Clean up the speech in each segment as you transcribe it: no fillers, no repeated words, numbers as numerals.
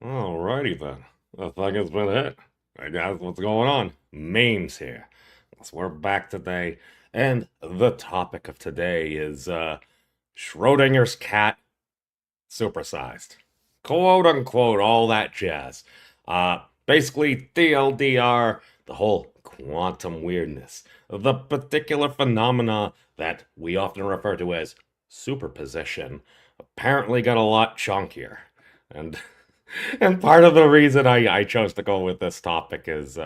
Alrighty then. The thing has been hit. I guess what's going on? Memes here. So we're back today, and the topic of today is Schrodinger's cat supersized. Quote unquote, all that jazz. Basically, TLDR, the whole quantum weirdness, the particular phenomena that we often refer to as superposition, apparently got a lot chunkier. And and part of the reason I chose to go with this topic is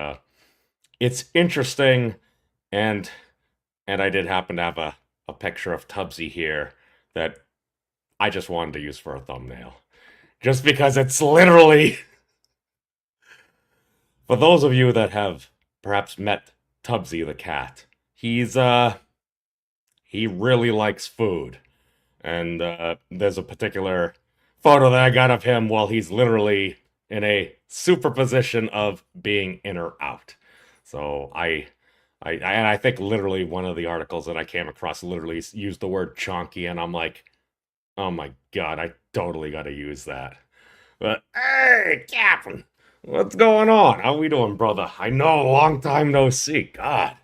it's interesting and I did happen to have a picture of Tubbsy here that I just wanted to use for a thumbnail. Just because it's literally, for those of you that have perhaps met Tubbsy the cat, he really likes food. And there's a particular photo that I got of him while he's literally in a superposition of being in or out. So and I think literally one of the articles that I came across literally used the word chonky, and I'm like, oh my god, I totally got to use that. But hey, Captain, what's going on? How we doing, brother? I know, long time no see. God,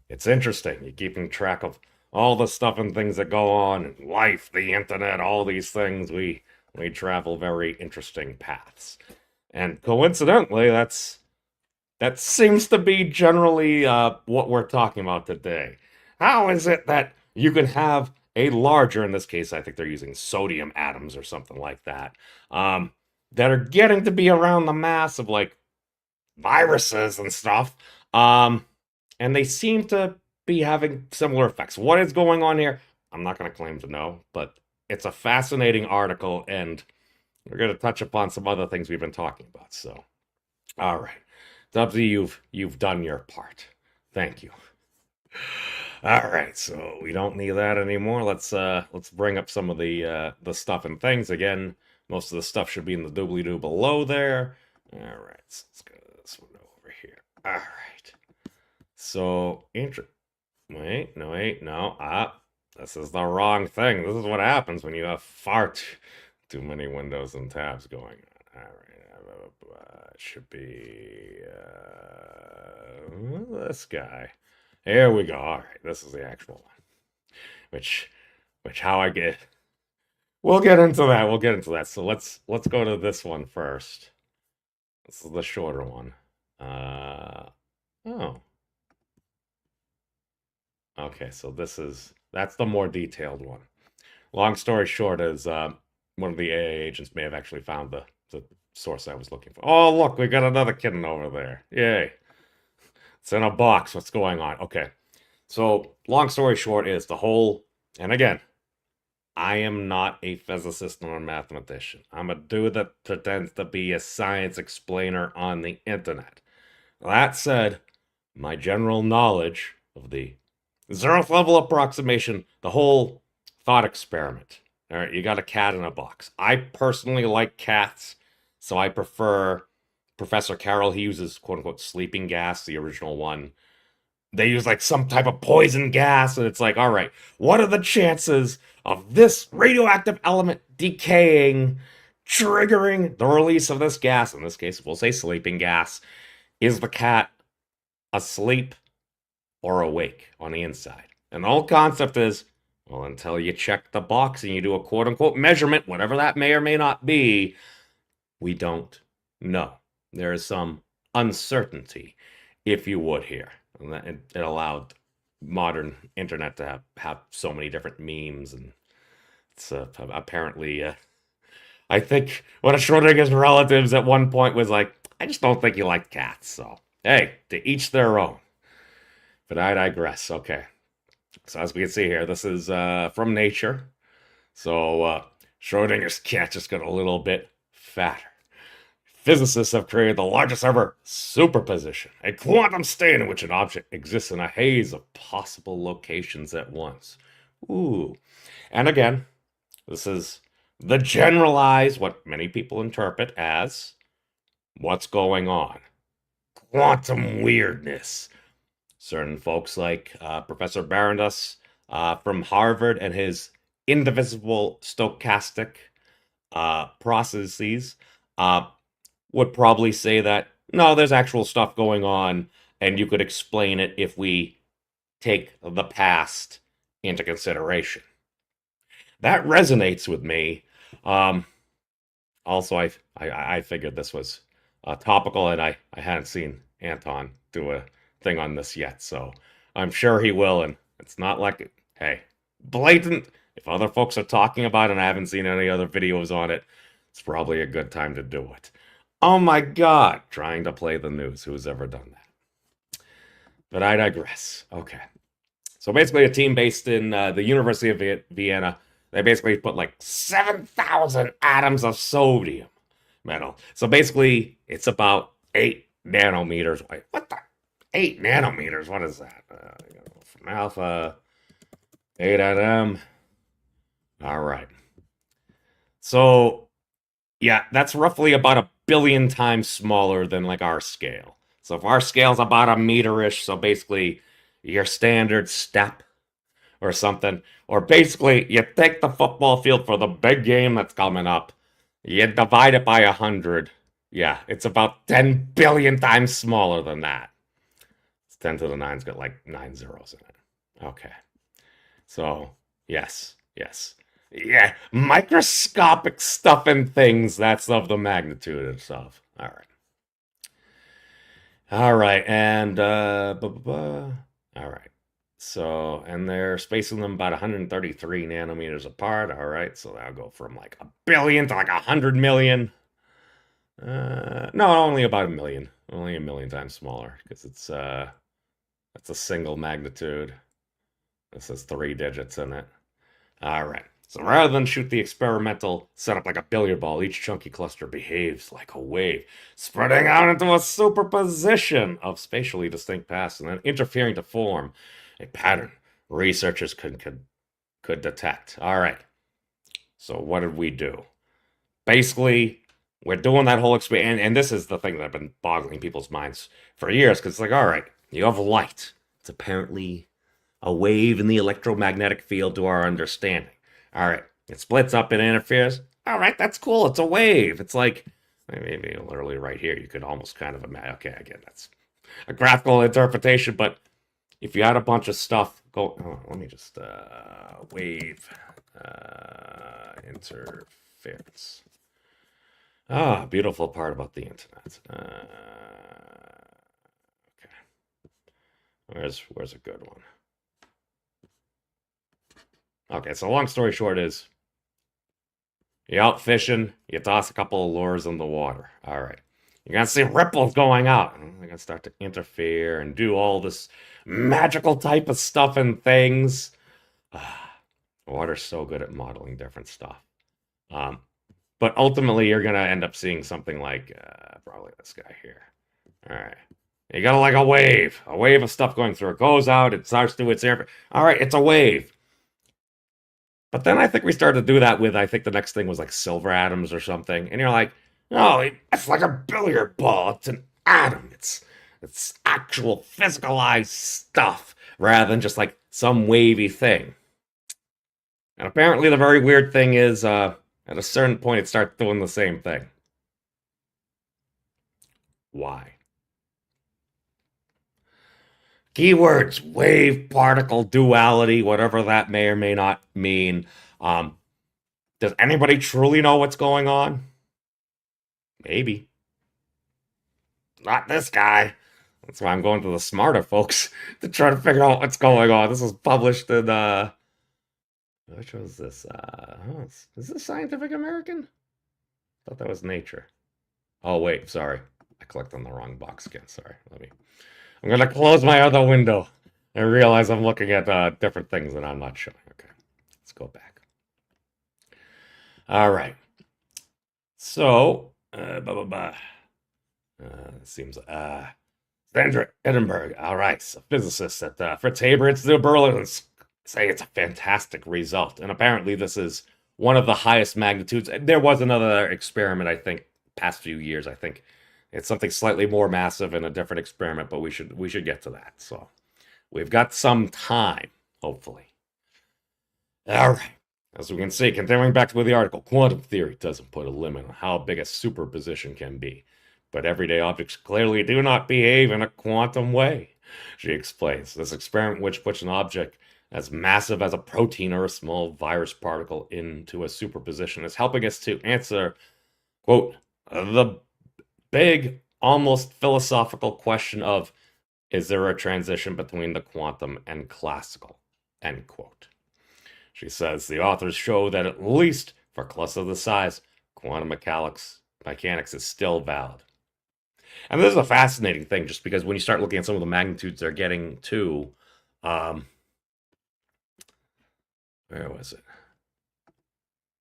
it's interesting. You're keeping track of all the stuff and things that go on in life, the internet, all these things. We travel very interesting paths. And coincidentally, that seems to be generally what we're talking about today. How is it that you can have a larger, in this case, I think they're using sodium atoms or something like that, that are getting to be around the mass of like viruses and stuff, and they seem to be having similar effects. What is going on here? I'm not going to claim to know, but it's a fascinating article, and we're going to touch upon some other things we've been talking about. So, all right. Dubsy, you've done your part. Thank you. All right, so we don't need that anymore. Let's bring up some of the stuff and things again. Most of the stuff should be in the doobly doo below there. All right, so let's go to this one over here. All right. So wait, no, wait, no. This is the wrong thing. This is what happens when you have far too many windows and tabs going on. All right, it should be this guy. Here we go. All right, this is the actual one. Which, how I get. We'll get into that. We'll get into that. So let's go to this one first. This is the shorter one. Oh. Okay, so that's the more detailed one. Long story short is one of the AA agents may have actually found the source I was looking for. Oh, look, we got another kitten over there. Yay. It's in a box. What's going on? Okay. So, long story short is the whole, and again, I am not a physicist nor a mathematician. I'm a dude that pretends to be a science explainer on the internet. That said, my general knowledge of the zeroth level approximation, the whole thought experiment. All right, you got a cat in a box. I personally like cats, so I prefer Professor Carroll. He uses quote unquote sleeping gas, the original one. They use like some type of poison gas, and it's like, all right, what are the chances of this radioactive element decaying, triggering the release of this gas? In this case, we'll say sleeping gas. Is the cat asleep or awake on the inside? And the whole concept is, well, until you check the box and you do a quote unquote measurement, whatever that may or may not be, we don't know. There is some uncertainty, if you would, here. And it allowed modern internet to have so many different memes, and it's apparently I think one of Schrodinger's relatives at one point was like, I just don't think you like cats. So hey, to each their own. But I digress. Okay. So as we can see here, this is from Nature. So Schrodinger's cat just got a little bit fatter. Physicists have created the largest ever superposition, a quantum state in which an object exists in a haze of possible locations at once. Ooh. And again, this is the generalized, what many people interpret as what's going on. Quantum weirdness. Certain folks like Professor Barondus from Harvard and his indivisible stochastic processes uh, would probably say that no, there's actual stuff going on, and you could explain it if we take the past into consideration. That resonates with me. Um, Also, I figured this was topical, and I hadn't seen Anton do a thing on this yet, so I'm sure he will. And it's not like, hey, blatant. If other folks are talking about it and I haven't seen any other videos on it, it's probably a good time to do it. Oh my God, trying to play the news. Who's ever done that? But I digress. Okay. So basically, a team based in the University of Vienna, they basically put like 7,000 atoms of sodium metal. So basically, it's about 8 nanometers. Wait, what the? 8 nanometers? What is that? From alpha, 8 atom. All right. So, yeah, that's roughly about 1 billion times smaller than like our scale. So if our scale's about a meter-ish, so basically your standard step or something. Or basically, you take the football field for the big game that's coming up, you divide it by 100. Yeah, it's about 10 billion times smaller than that. It's 10 to the 9's got like 9 zeros in it. Okay. So, yes, yes. Yeah, microscopic stuff and things, that's of the magnitude of stuff. All right. All right, and all right. So, and they're spacing them about 133 nanometers apart. All right, so that'll go from like 1 billion to like 100 million. No, only about 1 million. Only 1 million times smaller because it's that's a single magnitude. This has 3 digits in it. All right. So rather than shoot the experimental setup like a billiard ball, each chunky cluster behaves like a wave, spreading out into a superposition of spatially distinct paths and then interfering to form a pattern researchers could detect. All right. So what did we do? Basically, we're doing that whole experience, and this is the thing that I've been boggling people's minds for years, because it's like, all right, you have light. It's apparently a wave in the electromagnetic field to our understanding. All right, it splits up and interferes. All right, that's cool. It's a wave. It's like, maybe literally right here, you could almost kind of imagine. Okay, again, that's a graphical interpretation, but if you had a bunch of stuff go, oh, let me just wave interference. Ah, beautiful part about the internet. Okay, where's a good one? Okay, so long story short is you're out fishing, you toss a couple of lures in the water. All right. You're going to see ripples going out. They're going to start to interfere and do all this magical type of stuff and things. Water's so good at modeling different stuff. But ultimately, you're going to end up seeing something like probably this guy here. All right. You got like a wave of stuff going through. It goes out, it starts to its air. All right, it's a wave. But then I think we started to do that with, I think the next thing was like silver atoms or something. And you're like, no, it's like a billiard ball. It's an atom. It's actual physicalized stuff rather than just like some wavy thing. And apparently the very weird thing is at a certain point it starts doing the same thing. Why? Keywords, wave, particle, duality, whatever that may or may not mean. Does anybody truly know what's going on? Maybe. Not this guy. That's why I'm going to the smarter folks to try to figure out what's going on. This was published in, which was this? Is this Scientific American? I thought that was Nature. Oh, wait, sorry. I clicked on the wrong box again. Sorry. I'm going to close my other window and realize I'm looking at different things that I'm not showing. Okay, let's go back. All right. So, seems Sandra Edinburgh. All right, so physicists at Fritz Haber's DeBroile say it's a fantastic result, and apparently this is one of the highest magnitudes. There was another experiment, I think, past few years. I think it's something slightly more massive in a different experiment, but we should get to that. So we've got some time, hopefully. All right. As we can see, continuing back with the article, quantum theory doesn't put a limit on how big a superposition can be, but everyday objects clearly do not behave in a quantum way. She explains this experiment, which puts an object as massive as a protein or a small virus particle into a superposition, is helping us to answer, quote, the big, almost philosophical question of, is there a transition between the quantum and classical, end quote. She says the authors show that at least for clusters of the size, quantum mechanics is still valid. And this is a fascinating thing, just because when you start looking at some of the magnitudes they're getting to, where was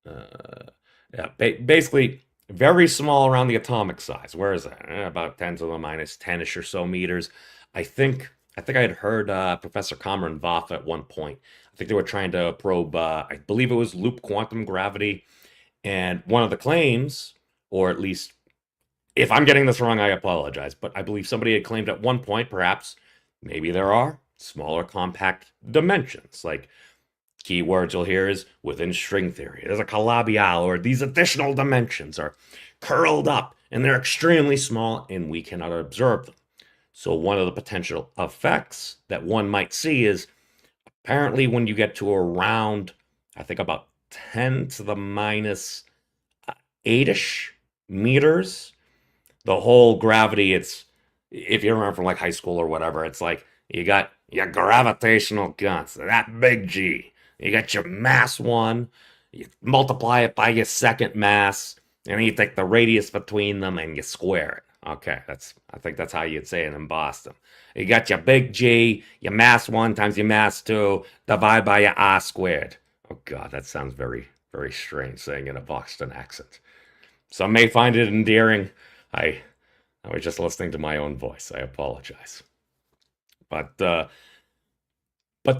it? Basically very small around the atomic size. Where is that? About 10 to the minus 10-ish or so meters. I think I had heard Professor Cameron Voff at one point. I think they were trying to probe, I believe it was loop quantum gravity. And one of the claims, or at least, if I'm getting this wrong, I apologize, but I believe somebody had claimed at one point, perhaps, maybe there are smaller compact dimensions. Like, keywords you'll hear is within string theory. There's a calabial, or these additional dimensions are curled up, and they're extremely small, and we cannot observe them. So one of the potential effects that one might see is apparently when you get to around, I think about 10 to the minus 8-ish meters, the whole gravity, it's, if you remember from like high school or whatever, it's like you got your gravitational constant, that big G. You got your mass one, you multiply it by your second mass, and then you take the radius between them and you square it. Okay, I think that's how you'd say it in Boston. You got your big G, your mass 1 times your mass 2, divide by your R squared. Oh God, that sounds very, very strange saying in a Boston accent. Some may find it endearing. I was just listening to my own voice. I apologize. But the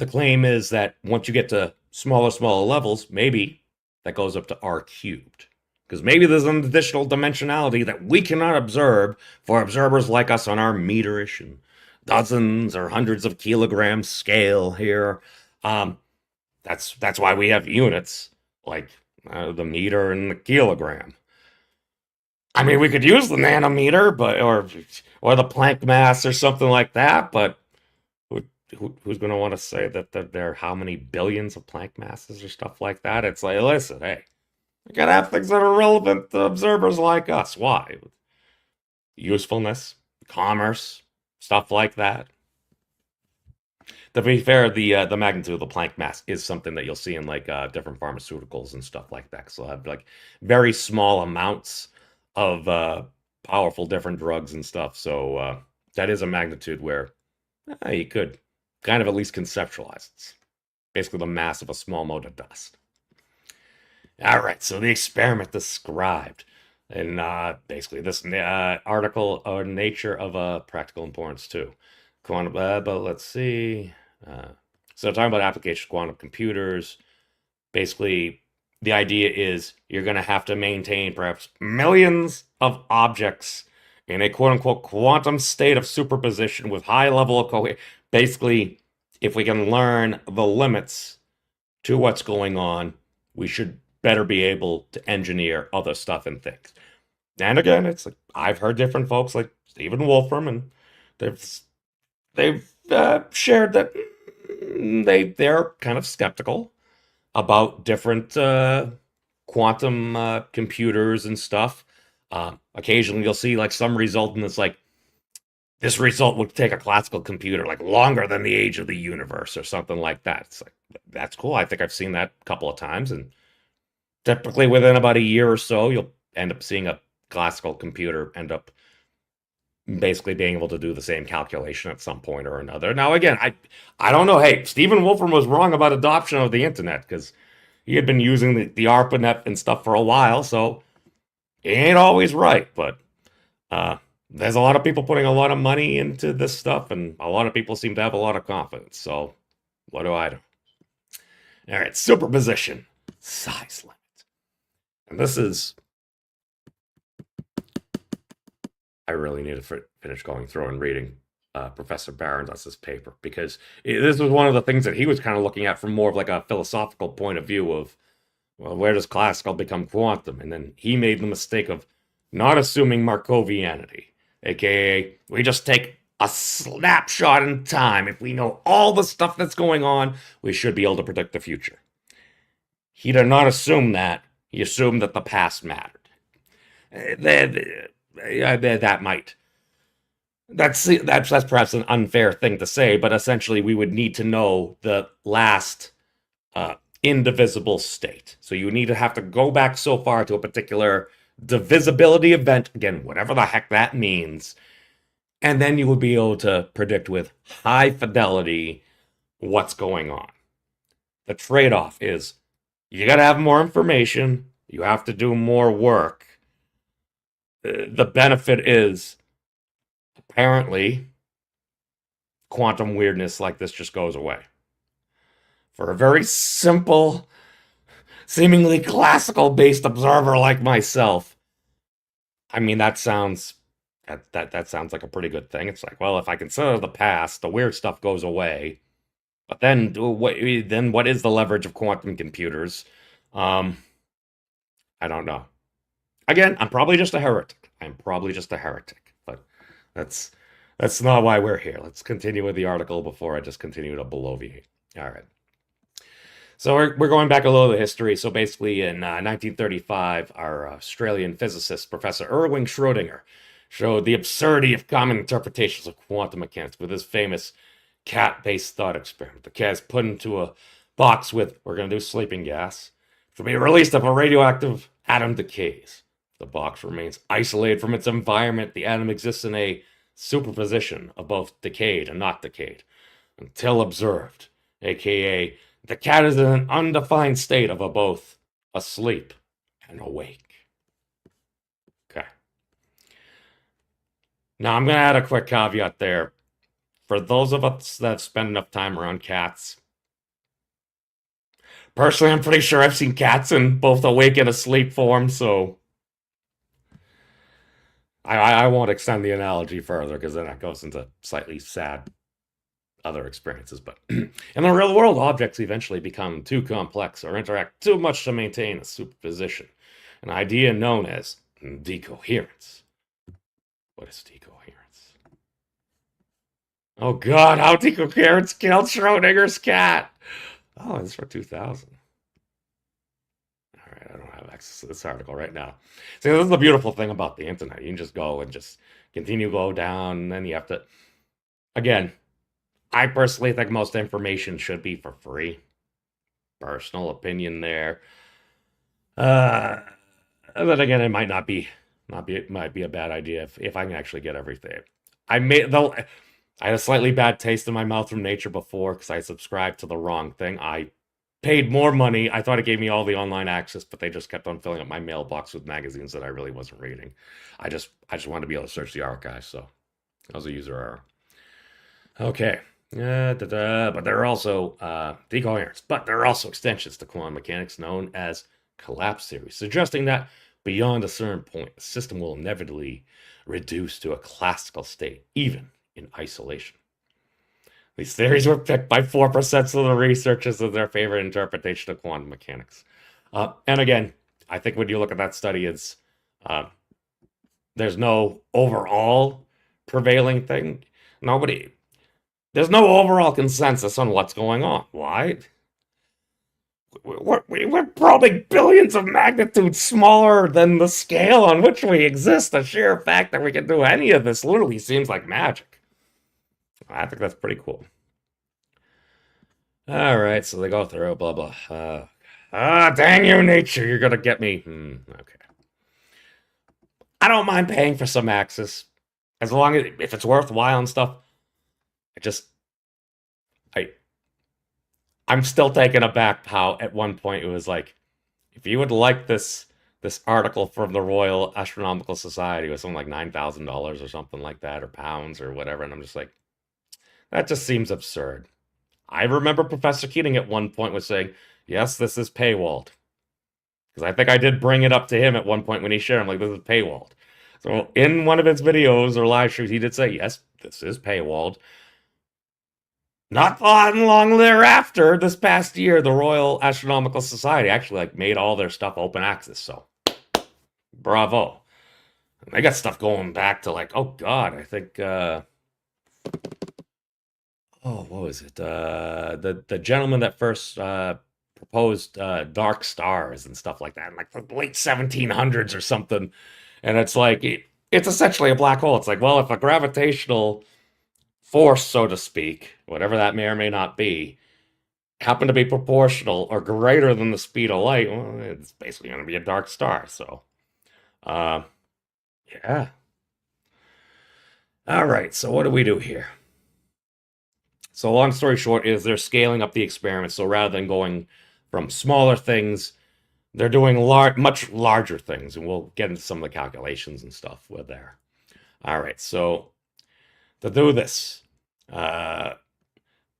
claim is that once you get to smaller levels, maybe that goes up to R cubed. Because maybe there's an additional dimensionality that we cannot observe for observers like us on our meterish and dozens or hundreds of kilograms scale here. That's why we have units like the meter and the kilogram. I mean, we could use the nanometer, but or the Planck mass or something like that. But who's going to want to say that there are how many billions of Planck masses or stuff like that? It's like, listen, hey. We gotta have things that are relevant to observers like us. Why? Usefulness, commerce, stuff like that. To be fair, the magnitude of the Planck mass is something that you'll see in like different pharmaceuticals and stuff like that. So I have like very small amounts of powerful different drugs and stuff. So that is a magnitude where you could kind of at least conceptualize. It's basically the mass of a small mote of dust. All right, so the experiment described in basically this article on nature of practical importance too. Quantum, but let's see. So talking about application of quantum computers, basically the idea is you're going to have to maintain perhaps millions of objects in a quote-unquote quantum state of superposition with high level of coherence. Basically, if we can learn the limits to what's going on, we should better be able to engineer other stuff and things. And again, it's like I've heard different folks like Stephen Wolfram, and they've shared that they're kind of skeptical about different quantum computers and stuff. Occasionally, you'll see like some result, and it's like this result would take a classical computer like longer than the age of the universe or something like that. It's like that's cool. I think I've seen that a couple of times, and typically within about a year or so, you'll end up seeing a classical computer end up basically being able to do the same calculation at some point or another. Now, again, I don't know. Hey, Stephen Wolfram was wrong about adoption of the internet because he had been using the ARPANET and stuff for a while, so he ain't always right. But there's a lot of people putting a lot of money into this stuff, and a lot of people seem to have a lot of confidence. So what do I do? All right, superposition, size limit. And this is, I really need to finish going through and reading Professor Barron's paper, because this was one of the things that he was kind of looking at from more of like a philosophical point of view of Well, where does classical become quantum? And then he made the mistake of not assuming Markovianity, aka we just take a snapshot in time. If we know all the stuff that's going on, we should be able to predict the future. He did not assume that. He assumed that the past mattered. That might. That's perhaps an unfair thing to say, but essentially we would need to know the last indivisible state. So you need to have to go back so far to a particular divisibility event, again, whatever the heck that means, and then you would be able to predict with high fidelity what's going on. The trade-off is you got to have more information, you have to do more work. The benefit is apparently quantum weirdness like this just goes away. For a very simple, seemingly classical based observer like myself, I mean, that sounds like a pretty good thing. It's like, well, if I consider the past, the weird stuff goes away. But then what is the leverage of quantum computers? I don't know. Again, I'm probably just a heretic. But that's not why we're here. Let's continue with the article before I just continue to bloviate. All right. So we're going back a little to history. So basically in 1935, our Australian physicist, Professor Erwin Schrödinger, showed the absurdity of common interpretations of quantum mechanics with his famous cat-based thought experiment. The cat is put into a box with, we're going to do sleeping gas, to be released if a radioactive atom decays. The box remains isolated from its environment. The atom exists in a superposition of both decayed and not decayed until observed, aka the cat is in an undefined state of both asleep and awake. Okay. Now I'm going to add a quick caveat there. For those of us that have spent enough time around cats, personally, I'm pretty sure I've seen cats in both awake and asleep form, so I won't extend the analogy further because then that goes into slightly sad other experiences. But in the real world, objects eventually become too complex or interact too much to maintain a superposition, an idea known as decoherence. What is decoherence? Oh god, how decoherence killed Schrödinger's cat! Oh, it's for 2000. Alright, I don't have access to this article right now. See, this is the beautiful thing about the internet. You can just go and just continue to go down, and then you have to... Again, I personally think most information should be for free. Personal opinion there. Then again, it might be a bad idea if I can actually get everything. I had a slightly bad taste in my mouth from nature before because I subscribed to the wrong thing. I paid more money. I thought it gave me all the online access, but they just kept on filling up my mailbox with magazines that I really wasn't reading. I just wanted to be able to search the archive, so that was a user error. Okay. But there are also decoherence, but there are also extensions to quantum mechanics known as collapse theories, suggesting that beyond a certain point, the system will inevitably reduce to a classical state, even in isolation. These theories were picked by 4% of the researchers as their favorite interpretation of quantum mechanics. And again, I think when you look at that study, it's there's no overall prevailing thing. There's no overall consensus on what's going on. Why? We're probably billions of magnitudes smaller than the scale on which we exist. The sheer fact that we can do any of this literally seems like magic. I think that's pretty cool. All right, so they go through, blah, blah. Dang you, nature, you're gonna get me. Okay. I don't mind paying for some access, as long as, if it's worthwhile and stuff. I'm still taken aback how at one point it was like, if you would like this article from the Royal Astronomical Society, it was something like $9,000 or something like that, or pounds or whatever, and I'm just like, that just seems absurd. I remember Professor Keating at one point was saying, yes, this is paywalled. Because I think I did bring it up to him at one point when he shared, I'm like, this is paywalled. So in one of his videos or live streams, he did say, yes, this is paywalled. Not long thereafter, this past year, the Royal Astronomical Society actually like made all their stuff open access. So, bravo. And they got stuff going back to like, oh god, I think what was it? The gentleman that first proposed dark stars and stuff like that in like the late 1700s or something. And it's like it's essentially a black hole. It's like, well, if a gravitational force, so to speak, whatever that may or may not be, happen to be proportional or greater than the speed of light, well, it's basically going to be a dark star. So, uh, yeah. All right. So what do we do here? So long story short is they're scaling up the experiment. So rather than going from smaller things, they're doing much larger things, and we'll get into some of the calculations and stuff with there. All right. So to do this, uh,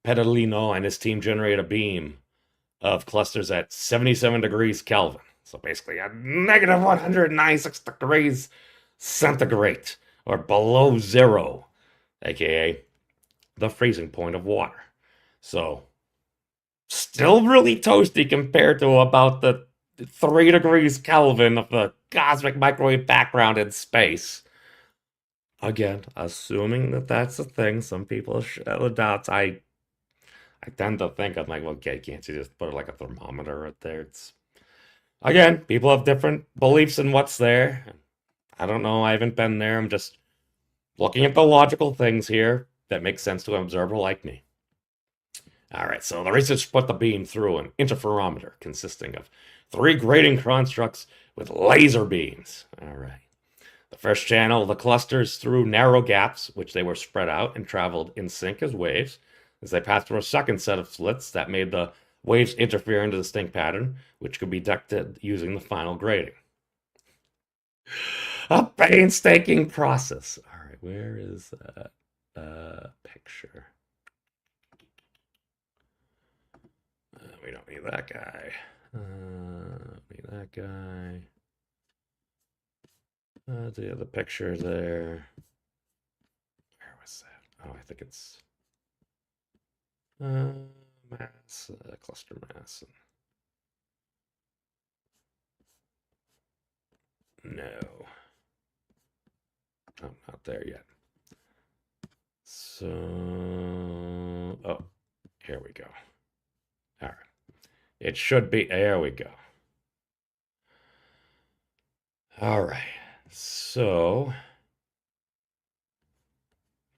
Pedalino and his team generate a beam of clusters at 77 degrees Kelvin. So basically at negative 196 degrees centigrade, or below zero, aka the freezing point of water. So still really toasty compared to about the 3 degrees Kelvin of the cosmic microwave background in space. Again, assuming that that's a thing, some people have doubts. I tend to think I'm like, well, okay, can't you just put like a thermometer right there? It's again, people have different beliefs in what's there. I don't know. I haven't been there. I'm just looking at the logical things here that make sense to an observer like me. All right, so the researchers put the beam through an interferometer consisting of 3 grating constructs with laser beams. All right. The first channel, the clusters through narrow gaps, which they were spread out and traveled in sync as waves. As they passed through a second set of slits that made the waves interfere into a distinct pattern, which could be detected using the final grating. A painstaking process. All right, where is that picture? We don't need that guy. Need that guy. The other picture there. Where was that? Oh, I think it's mass, cluster mass. No. I'm not there yet. So, oh, here we go. All right. It should be, there we go. All right. So,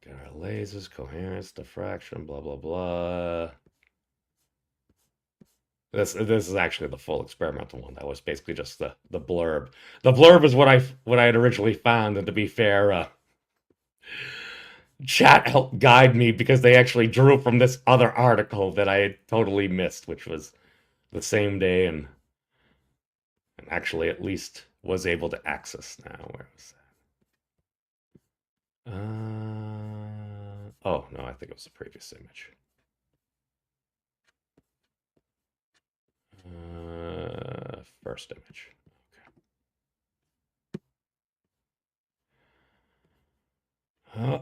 got our lasers, coherence, diffraction, blah, blah, blah. This is actually the full experimental one. That was basically just the blurb. The blurb is what I had originally found, and to be fair, chat helped guide me because they actually drew from this other article that I had totally missed, which was the same day, and actually at least was able to access now. Where was that? Oh no, I think it was the previous image. First image.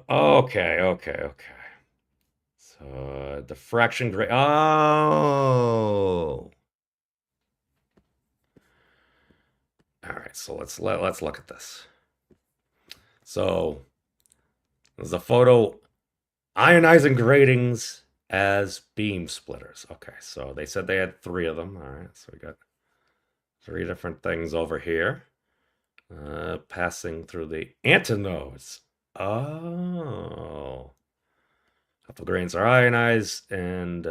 Okay. So diffraction grade. Oh. All right. So let's look at this. So there's a photo ionizing gratings as beam splitters. Okay. So they said they had 3 of them. All right. So we got 3 different things over here. Passing through the antinodes. Oh. Couple grains are ionized and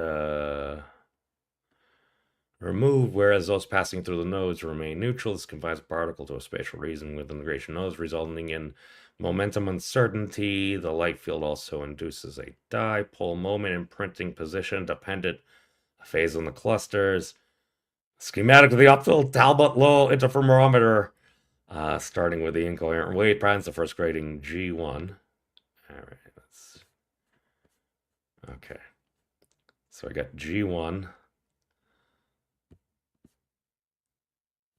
removed, whereas those passing through the nodes remain neutral. This confines a particle to a spatial region within the gradation nodes, resulting in momentum uncertainty. The light field also induces a dipole moment imprinting position dependent phase on the clusters. Schematic of the optical Talbot low interferometer, starting with the incoherent wave patterns, the first grading G1. All right. Okay, so I got G1.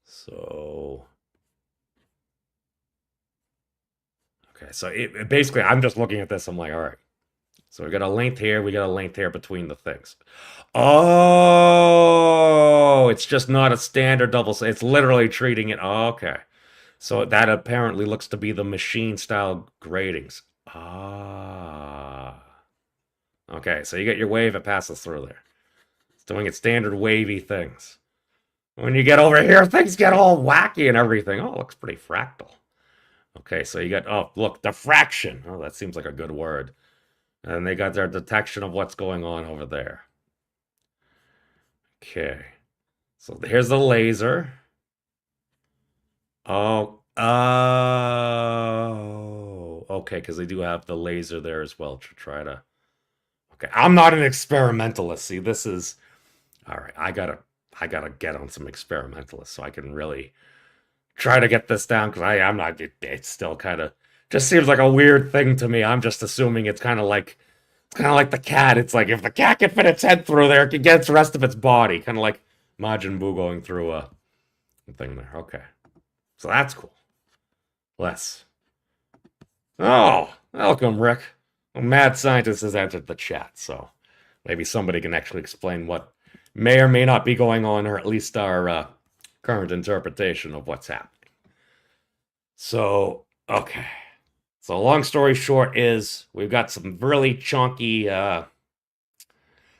So, okay, so basically I'm just looking at this. I'm like, all right, So we got a length here, we got a length here between the things. Oh, it's just not a standard double. It's literally treating it. Oh, okay. So that apparently looks to be the machine style gratings. Ah. Okay, so you get your wave, it passes through there. It's doing its standard wavy things. When you get over here, things get all wacky and everything. Oh, it looks pretty fractal. Okay, so you got, oh, look, diffraction. Oh, that seems like a good word. And they got their detection of what's going on over there. Okay. So here's the laser. Oh, okay, because they do have the laser there as well to try to. Okay, I'm not an experimentalist. See, this is all right. I gotta get on some experimentalists so I can really try to get this down because I'm not. It's still kind of just seems like a weird thing to me. I'm just assuming it's kind of like the cat. It's like if the cat can fit its head through there, it can get the rest of its body. Kind of like Majin Buu going through a thing there. Okay, so that's cool. Less. Oh, welcome, Rick. A mad scientist has entered the chat, so maybe somebody can actually explain what may or may not be going on, or at least our current interpretation of what's happening. So, okay. So, long story short is we've got some really chunky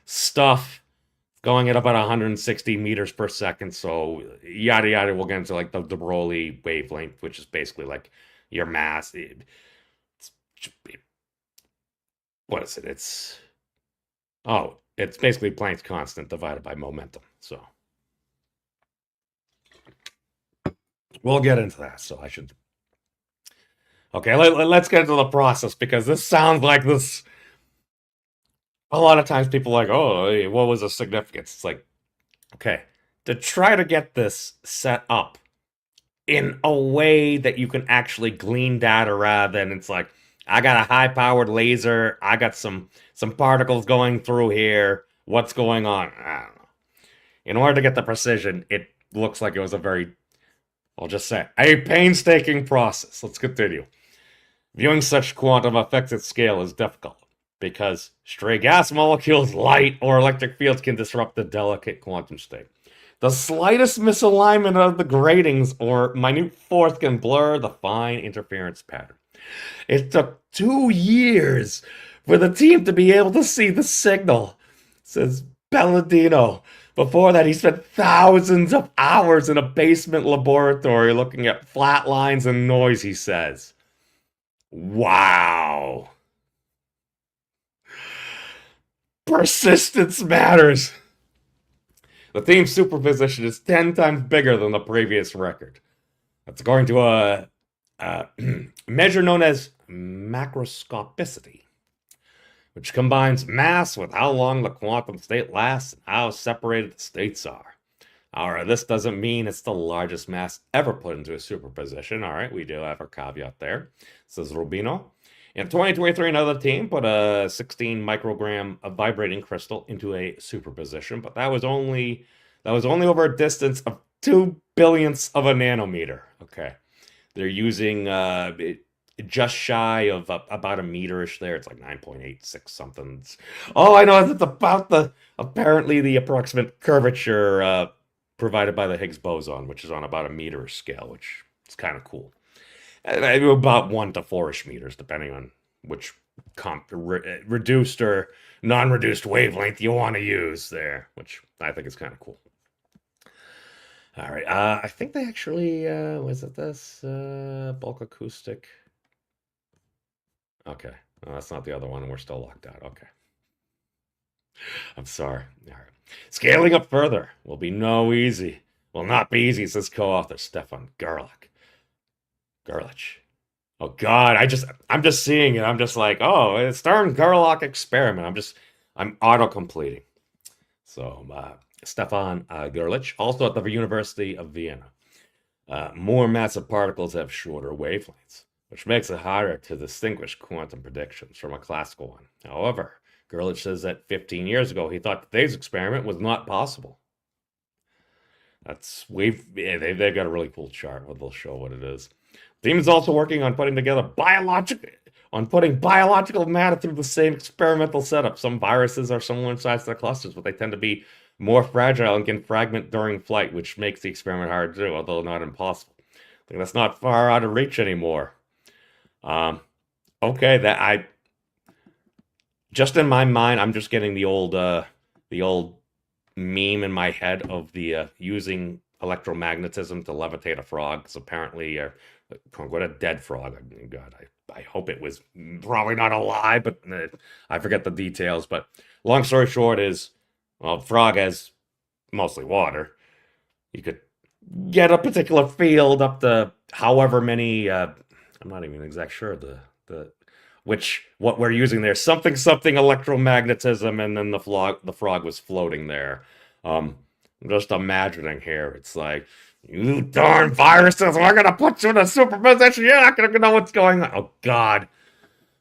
stuff going at about 160 meters per second. So, yada yada, we'll get into like the DeBroile wavelength, which is basically like your mass. What is it? It's basically Planck's constant divided by momentum. So we'll get into that. So I should. Okay, let's get into the process because this sounds like this. A lot of times people are like, oh, what was the significance? It's like, okay, to try to get this set up in a way that you can actually glean data rather than it's like, I got a high-powered laser, I got some particles going through here, what's going on? I don't know. In order to get the precision, it looks like it was I'll just say, a painstaking process. Let's continue. Viewing such quantum effects at scale is difficult because stray gas molecules, light, or electric fields can disrupt the delicate quantum state. The slightest misalignment of the gratings or minute force can blur the fine interference pattern. It took 2 years for the team to be able to see the signal, says Palladino. Before that, he spent thousands of hours in a basement laboratory looking at flat lines and noise, he says. Wow. Persistence matters. The team's superposition is 10 times bigger than the previous record. That's according to a measure known as macroscopicity, which combines mass with how long the quantum state lasts and how separated the states are. Alright, this doesn't mean it's the largest mass ever put into a superposition. Alright, we do have our caveat there, says Rubino. In 2023, another team put a 16 microgram of vibrating crystal into a superposition, but that was only over a distance of 2 billionths of a nanometer. Okay. They're using just shy of about a meterish there. It's like 9.86 something. All I know is it's about apparently the approximate curvature provided by the Higgs boson, which is on about a meterish scale, which is kind of cool. About 1 to 4-ish meters, depending on which reduced or non-reduced wavelength you want to use there, which I think is kind of cool. All right, I think they actually, was it this? Bulk acoustic. Okay, well, that's not the other one, and we're still locked out. Okay. I'm sorry. All right. Scaling up further will be will not be easy, says co-author Stefan Gerlich. Oh God, I'm just seeing it. I'm just like, oh, it's Stern Gerlach experiment. I'm auto-completing. So, Stefan Gerlich, also at the University of Vienna. More massive particles have shorter wavelengths, which makes it harder to distinguish quantum predictions from a classical one. However, Gerlich says that 15 years ago, he thought today's experiment was not possible. They've got a really cool chart where they'll show what it is. The team is also working on putting together on putting biological matter through the same experimental setup. Some viruses are similar in size to the clusters, but they tend to be more fragile and can fragment during flight, which makes the experiment hard to do, although not impossible. I think that's not far out of reach anymore. Okay, that I just in my mind, I'm just getting the old meme in my head of the using electromagnetism to levitate a frog. Because apparently, what a dead frog! I mean, God, I hope it was probably not alive, but I forget the details. But long story short is, well, frog has mostly water. You could get a particular field up to however many. I'm not even exact sure the which what we're using there, something electromagnetism, and then the frog was floating there. I'm just imagining here. It's like, you darn viruses, we're gonna put you in a superposition. You're not gonna know what's going on. Oh God.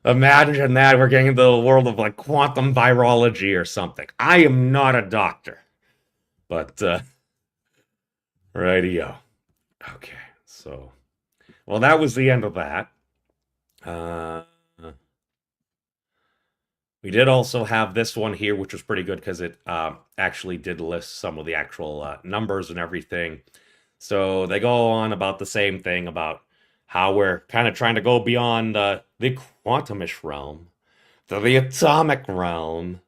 Imagine that we're getting into the world of like quantum virology or something. I am not a doctor. But radio. Okay, so well, that was the end of that. Uh We did also have this one here, which was pretty good because it actually did list some of the actual numbers and everything. So they go on about the same thing about how we're kind of trying to go beyond the quantumish realm to the atomic realm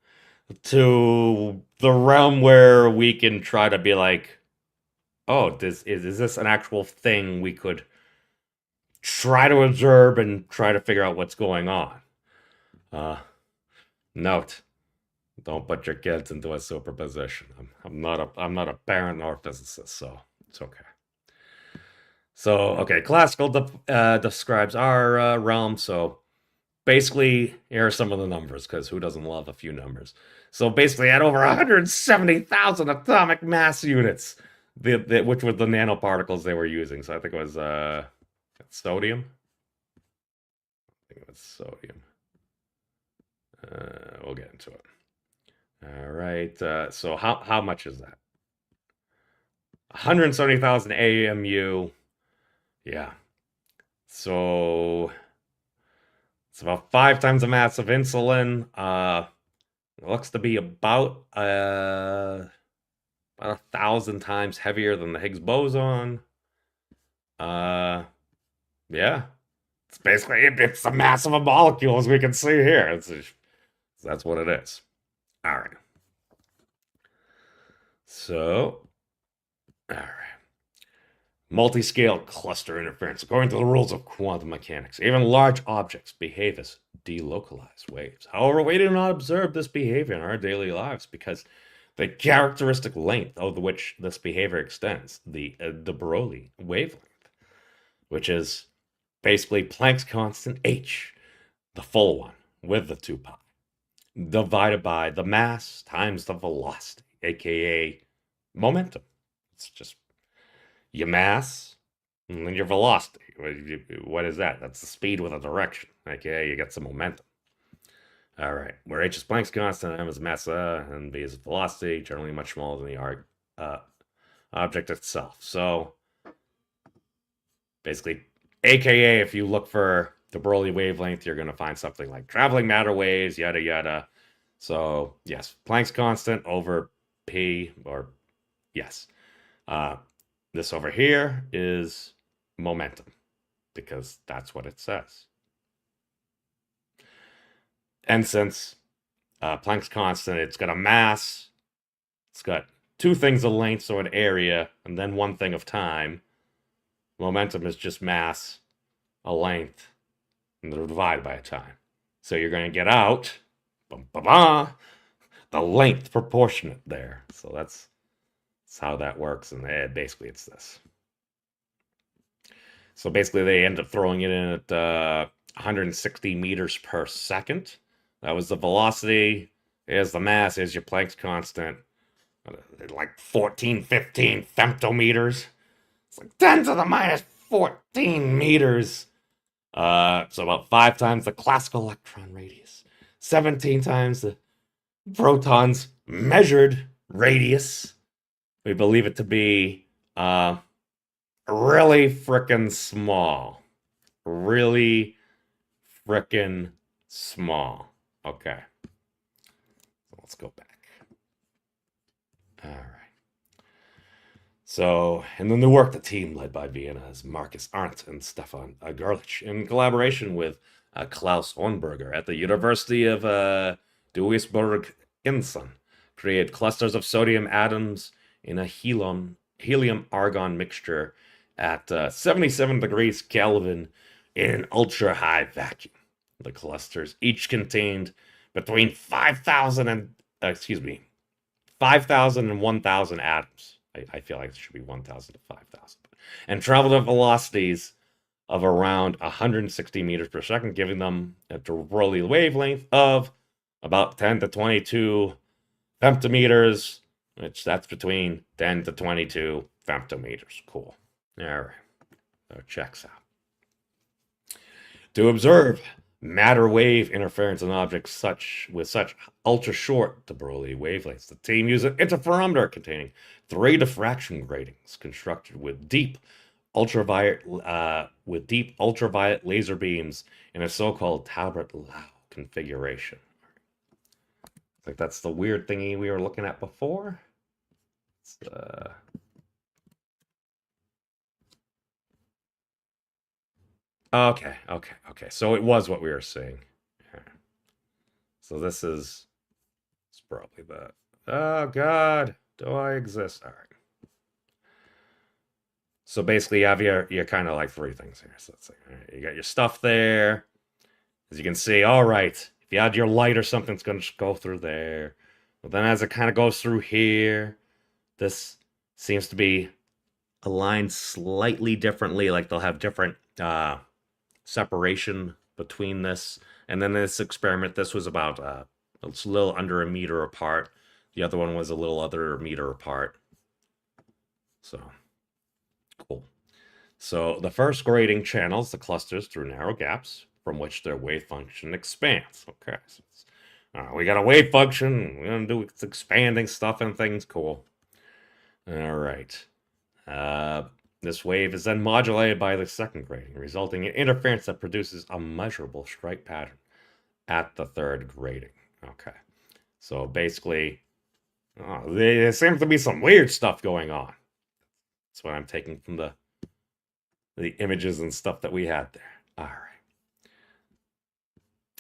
to the realm where we can try to be like, oh, is this an actual thing we could try to observe and try to figure out what's going on? Note: don't put your kids into a superposition. I'm not a parent nor a physicist, so it's okay. So okay, classical describes our realm. So basically, here are some of the numbers, because who doesn't love a few numbers? So basically, at over 170,000 atomic mass units, which were the nanoparticles they were using. So I think it was sodium. I think it was sodium. We'll get into it. All right. So how much is that? 170,000 AMU. Yeah. So it's about 5 times the mass of insulin. It looks to be about 1,000 times heavier than the Higgs boson. Yeah. It's basically it's the mass of a molecule, as we can see here. That's what it is. All right. So, all right. Multi-scale cluster interference. According to the rules of quantum mechanics, even large objects behave as delocalized waves. However, we do not observe this behavior in our daily lives because the characteristic length over which this behavior extends, the DeBroile wavelength, which is basically Planck's constant h, the full one, with the 2 pi, divided by the mass times the velocity, aka momentum. It's just your mass and then your velocity. What is that? That's the speed with a direction, aka you get some momentum. All right, where h is Planck's constant, m is mass, and v is velocity, generally much smaller than the object itself. So basically, aka if you look for the Broglie wavelength, you're going to find something like traveling matter waves, yada yada. So yes, Planck's constant over p, or yes. This over here is momentum, because that's what it says. And since Planck's constant, it's got a mass, it's got 2 things of length, so an area, and then 1 thing of time. Momentum is just mass, a length, and they're divided by a time. So you're going to get out the length proportionate there. So that's how that works, and basically it's this. So basically they end up throwing it in at 160 meters per second. That was the velocity. Here's the mass. Here's your Planck's constant. Like 14, 15 femtometers. It's like 10 to the minus 14 meters. So about 5 times the classical electron radius. 17 times the proton's measured radius. We believe it to be really frickin' small. Really frickin' small. Okay. Let's go back. All right. So, in the new work, the team led by Vienna's Marcus Arndt and Stefan Gerlich, in collaboration with Klaus Hornberger at the University of Duisburg-Gießen, create clusters of sodium atoms in a helium-argon mixture at 77 degrees Kelvin in an ultra-high vacuum. The clusters each contained between 5,000 and 5,000 and 1,000 atoms. I feel like it should be 1,000 to 5,000. And traveled at velocities of around 160 meters per second, giving them a DeBroile wavelength of about 10 to 22 femtometers, which that's between 10 to 22 femtometers. Cool. All right. So it checks out. To observe matter wave interference in objects with such ultra short DeBroile wavelengths, the team used an interferometer containing 3 diffraction gratings constructed with deep ultraviolet laser beams in a so-called Talbot-Lau configuration. I think that's the weird thingy we were looking at before. Okay. So it was what we were seeing. So this is it's probably that. Oh God, do I exist? All right. So basically, you have your kind of like 3 things here. So it's like, all right, you got your stuff there. As you can see, all right. If you add your light or something, it's going to go through there. But then as it kind of goes through here, this seems to be aligned slightly differently. Like they'll have different separation between this. And then this experiment, this was about it's a little under a meter apart. The other one was a little under a meter apart. So, cool. So the first grating channels the clusters through narrow gaps from which their wave function expands. Okay, so we got a wave function. We're going to do it's expanding stuff and things. Cool. All right. This wave is then modulated by the second grating, resulting in interference that produces a measurable stripe pattern at the third grating. Okay. So basically, there seems to be some weird stuff going on. That's what I'm taking from the images and stuff that we had there. All right.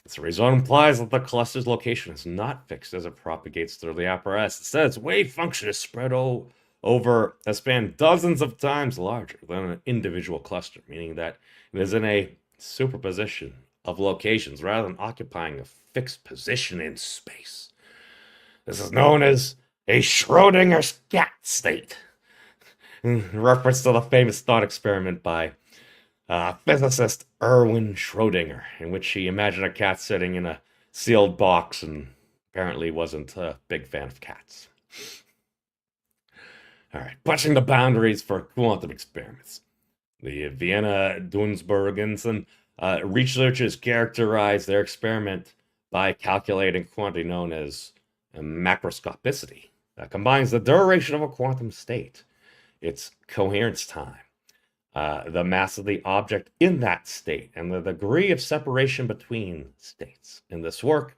This result implies that the cluster's location is not fixed as it propagates through the apparatus. Instead, its wave function is spread over a span dozens of times larger than an individual cluster, meaning that it is in a superposition of locations rather than occupying a fixed position in space. This is known as a Schrödinger scat state, in reference to the famous thought experiment by physicist Erwin Schrödinger, in which he imagined a cat sitting in a sealed box and apparently wasn't a big fan of cats. All right, pushing the boundaries for quantum experiments. The Vienna Duisburg-Gießen researchers characterized their experiment by calculating a quantity known as macroscopicity that combines the duration of a quantum state, its coherence time, the mass of the object in that state, and the degree of separation between states. In this work,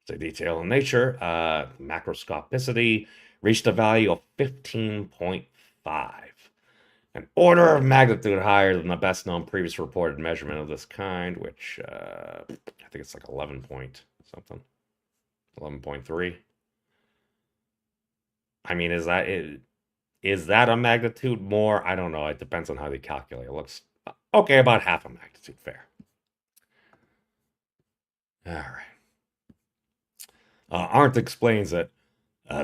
it's a detail in nature, macroscopicity reached a value of 15.5, an order of magnitude higher than the best known previous reported measurement of this kind, which I think it's like 11 point something, 11.3. I mean, is that a magnitude more? I don't know. It depends on how they calculate. It looks okay, about half a magnitude. Fair. All right. Arndt explains that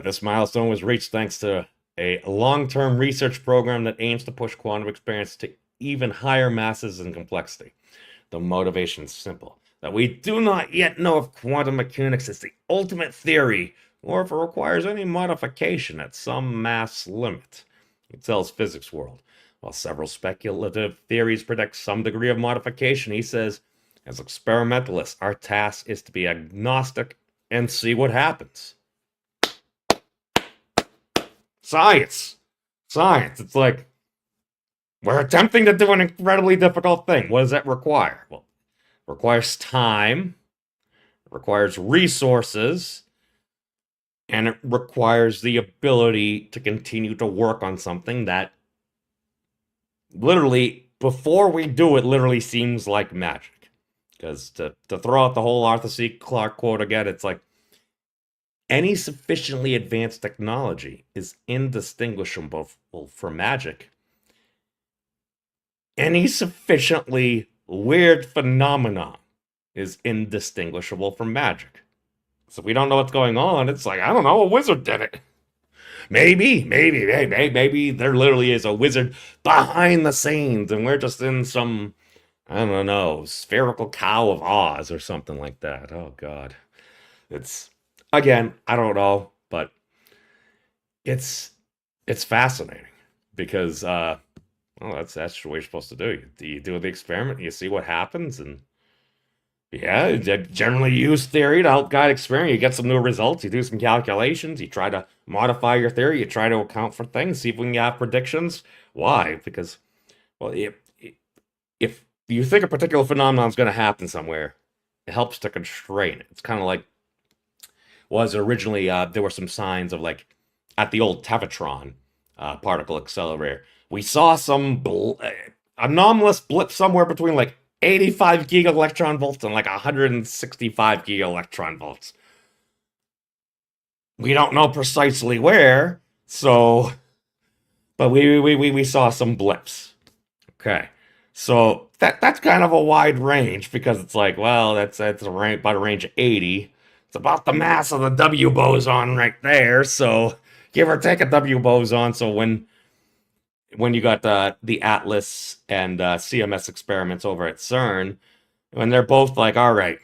this milestone was reached thanks to a long-term research program that aims to push quantum experience to even higher masses and complexity. The motivation is simple, that we do not yet know if quantum mechanics is the ultimate theory or if it requires any modification at some mass limit. He tells Physics World. While several speculative theories predict some degree of modification, he says, as experimentalists, our task is to be agnostic and see what happens. Science. It's like, we're attempting to do an incredibly difficult thing. What does that require? Well, requires time, requires resources, and it requires the ability to continue to work on something that literally, before we do it, literally seems like magic. Because to throw out the whole Arthur C. Clarke quote again, it's like, any sufficiently advanced technology is indistinguishable from magic. Any sufficiently weird phenomenon is indistinguishable from magic. So if we don't know what's going on, it's like, I don't know, a wizard did it. Maybe there literally is a wizard behind the scenes, and we're just in some, I don't know, spherical cow of Oz or something like that. Oh God, it's again, I don't know, but it's it's fascinating because well, that's what you're supposed to do. You do the experiment, you see what happens, and yeah, you generally use theory to help guide experiment. You get some new results. You do some calculations. You try to modify your theory. You try to account for things. See if we can have predictions. Why? Because, well, if you think a particular phenomenon is going to happen somewhere, it helps to constrain it. It's kind of like was originally there were some signs of like at the old Tevatron particle accelerator. We saw some anomalous blip somewhere between like 85 giga electron volts and like 165 giga electron volts. We don't know precisely where, so but we saw some blips. Okay. So that's kind of a wide range because it's like, well, that's a range, about a range of 80. It's about the mass of the W boson right there. So give or take a W boson. So when you got the Atlas and CMS experiments over at CERN, when they're both like, all right,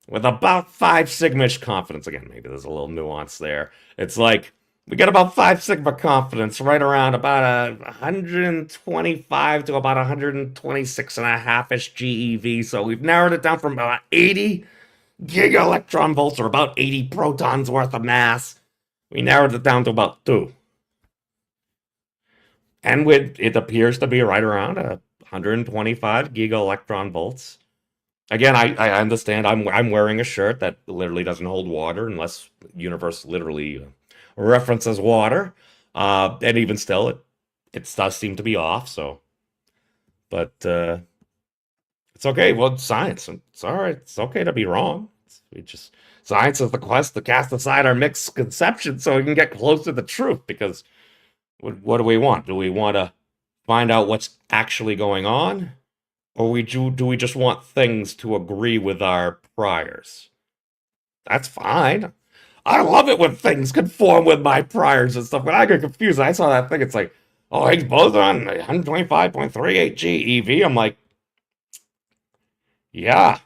with about 5 sigma-ish confidence, again, maybe there's a little nuance there. It's like we get about 5 sigma confidence right around about 125 to about 126 and a half-ish GeV. So we've narrowed it down from about 80 giga electron volts or about 80 protons worth of mass. We narrowed it down to about 2. And it appears to be right around 125 giga electron volts. Again, I understand I'm wearing a shirt that literally doesn't hold water unless universe literally references water. And even still, it does seem to be off. So, but it's okay. Well, science. It's all right. It's okay to be wrong. We just science is the quest to cast aside our mixed conceptions so we can get closer to the truth. Because what do we want? Do we want to find out what's actually going on? Or do we just want things to agree with our priors? That's fine. I love it when things conform with my priors and stuff. When I get confused, I saw that thing. It's like, oh, Higgs boson, 125.38 GeV. I'm like, yeah,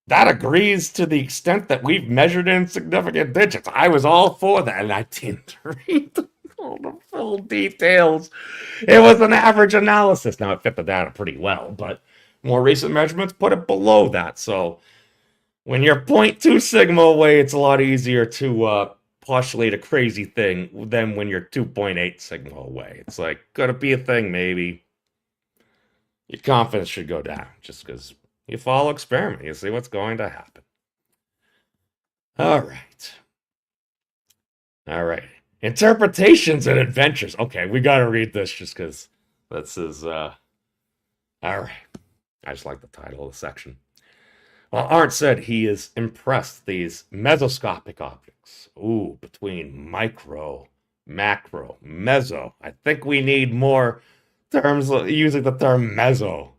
that agrees to the extent that we've measured in significant digits. I was all for that, and I didn't read all the full details. It was an average analysis. Now, it fit the data pretty well, but more recent measurements put it below that. So when you're 0.2 sigma away, it's a lot easier to postulate a crazy thing than when you're 2.8 sigma away. It's like, could it be a thing? Maybe. Your confidence should go down just because you follow experiment. You see what's going to happen. All right. All right. Interpretations and adventures. Okay, we got to read this just because this is, all right. I just like the title of the section. Well, Arndt said he is impressed these mesoscopic objects. Ooh, between micro, macro, meso. I think we need more terms using the term meso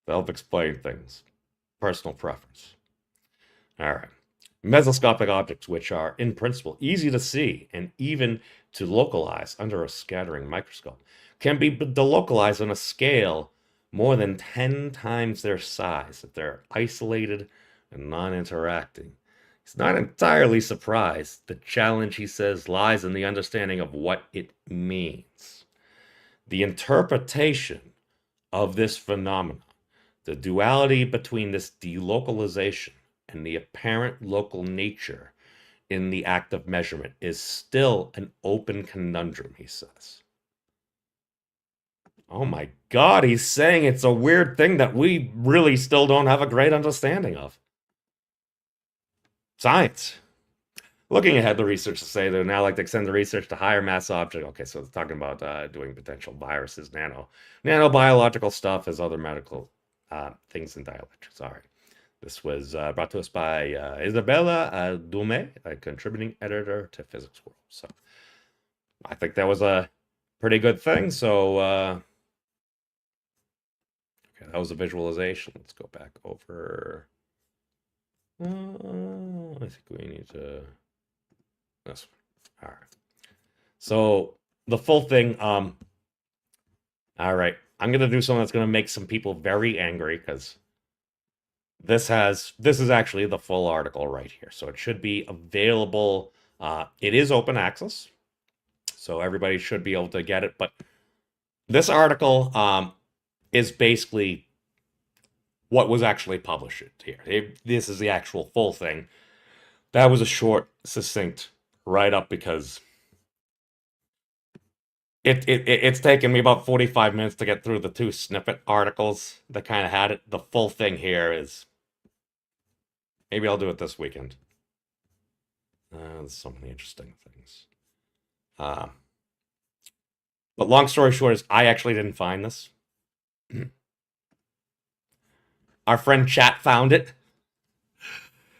to help explain things. Personal preference. All right. Mesoscopic objects, which are in principle easy to see and even to localize under a scattering microscope, can be delocalized on a scale more than 10 times their size if they're isolated and non-interacting. He's not entirely surprised. The challenge, he says, lies in the understanding of what it means. The interpretation of this phenomenon, the duality between this delocalization and the apparent local nature in the act of measurement is still an open conundrum, he says. Oh my God, he's saying it's a weird thing that we really still don't have a great understanding of. Science. Looking ahead, the researchers say they would now like to extend the research to higher mass objects. Okay, so it's talking about doing potential viruses, nanobiological stuff as other medical things in dielectrics. All right. This was brought to us by Isabella Dume, a contributing editor to Physics World. So I think that was a pretty good thing. So okay, that was a visualization. Let's go back over. I think we need to this one. All right. So the full thing. All right. I'm gonna do something that's gonna make some people very angry because this is actually the full article right here. So it should be available. It is open access, so everybody should be able to get it. But this article is basically what was actually published here. This is the actual full thing. That was a short, succinct write-up because it's taken me about 45 minutes to get through the two snippet articles that kind of had it. The full thing here is maybe I'll do it this weekend. There's so many interesting things. But long story short is I actually didn't find this. Our friend Chat found it.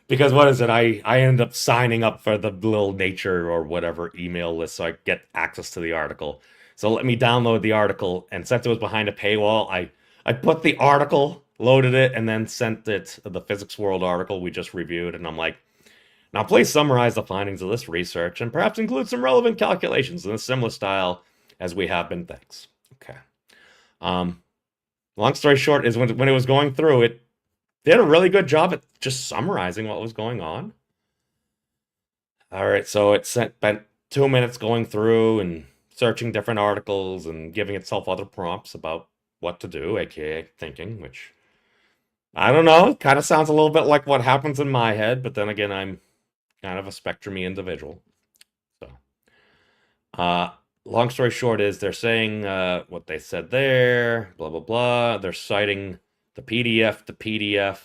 Because what is it? I ended up signing up for the little Nature or whatever email list so I get access to the article. So let me download the article, and since it was behind a paywall, I put the article, loaded it, and then sent it the Physics World article we just reviewed, and I'm like, now please summarize the findings of this research and perhaps include some relevant calculations in a similar style as we have been. Thanks. Okay. Long story short is when it was going through it, they did a really good job at just summarizing what was going on. All right, so it spent 2 minutes going through and searching different articles and giving itself other prompts about what to do, aka thinking, which I don't know, kind of sounds a little bit like what happens in my head, but then again, I'm kind of a spectrumy individual. So, long story short is they're saying what they said there, blah, blah, blah. They're citing the PDF.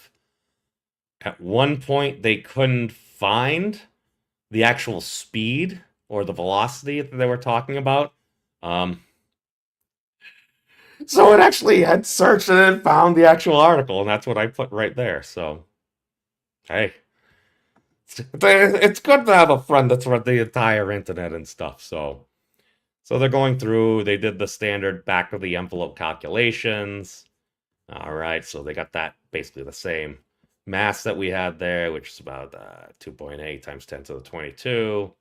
At one point, they couldn't find the actual speed or the velocity that they were talking about. So it actually had searched and it found the actual article, and that's what I put right there. So, hey, it's good to have a friend that's read the entire internet and stuff. So they're going through. They did the standard back of the envelope calculations. All right, so they got that basically the same mass that we had there, which is about 2.8 times 10 to the 22.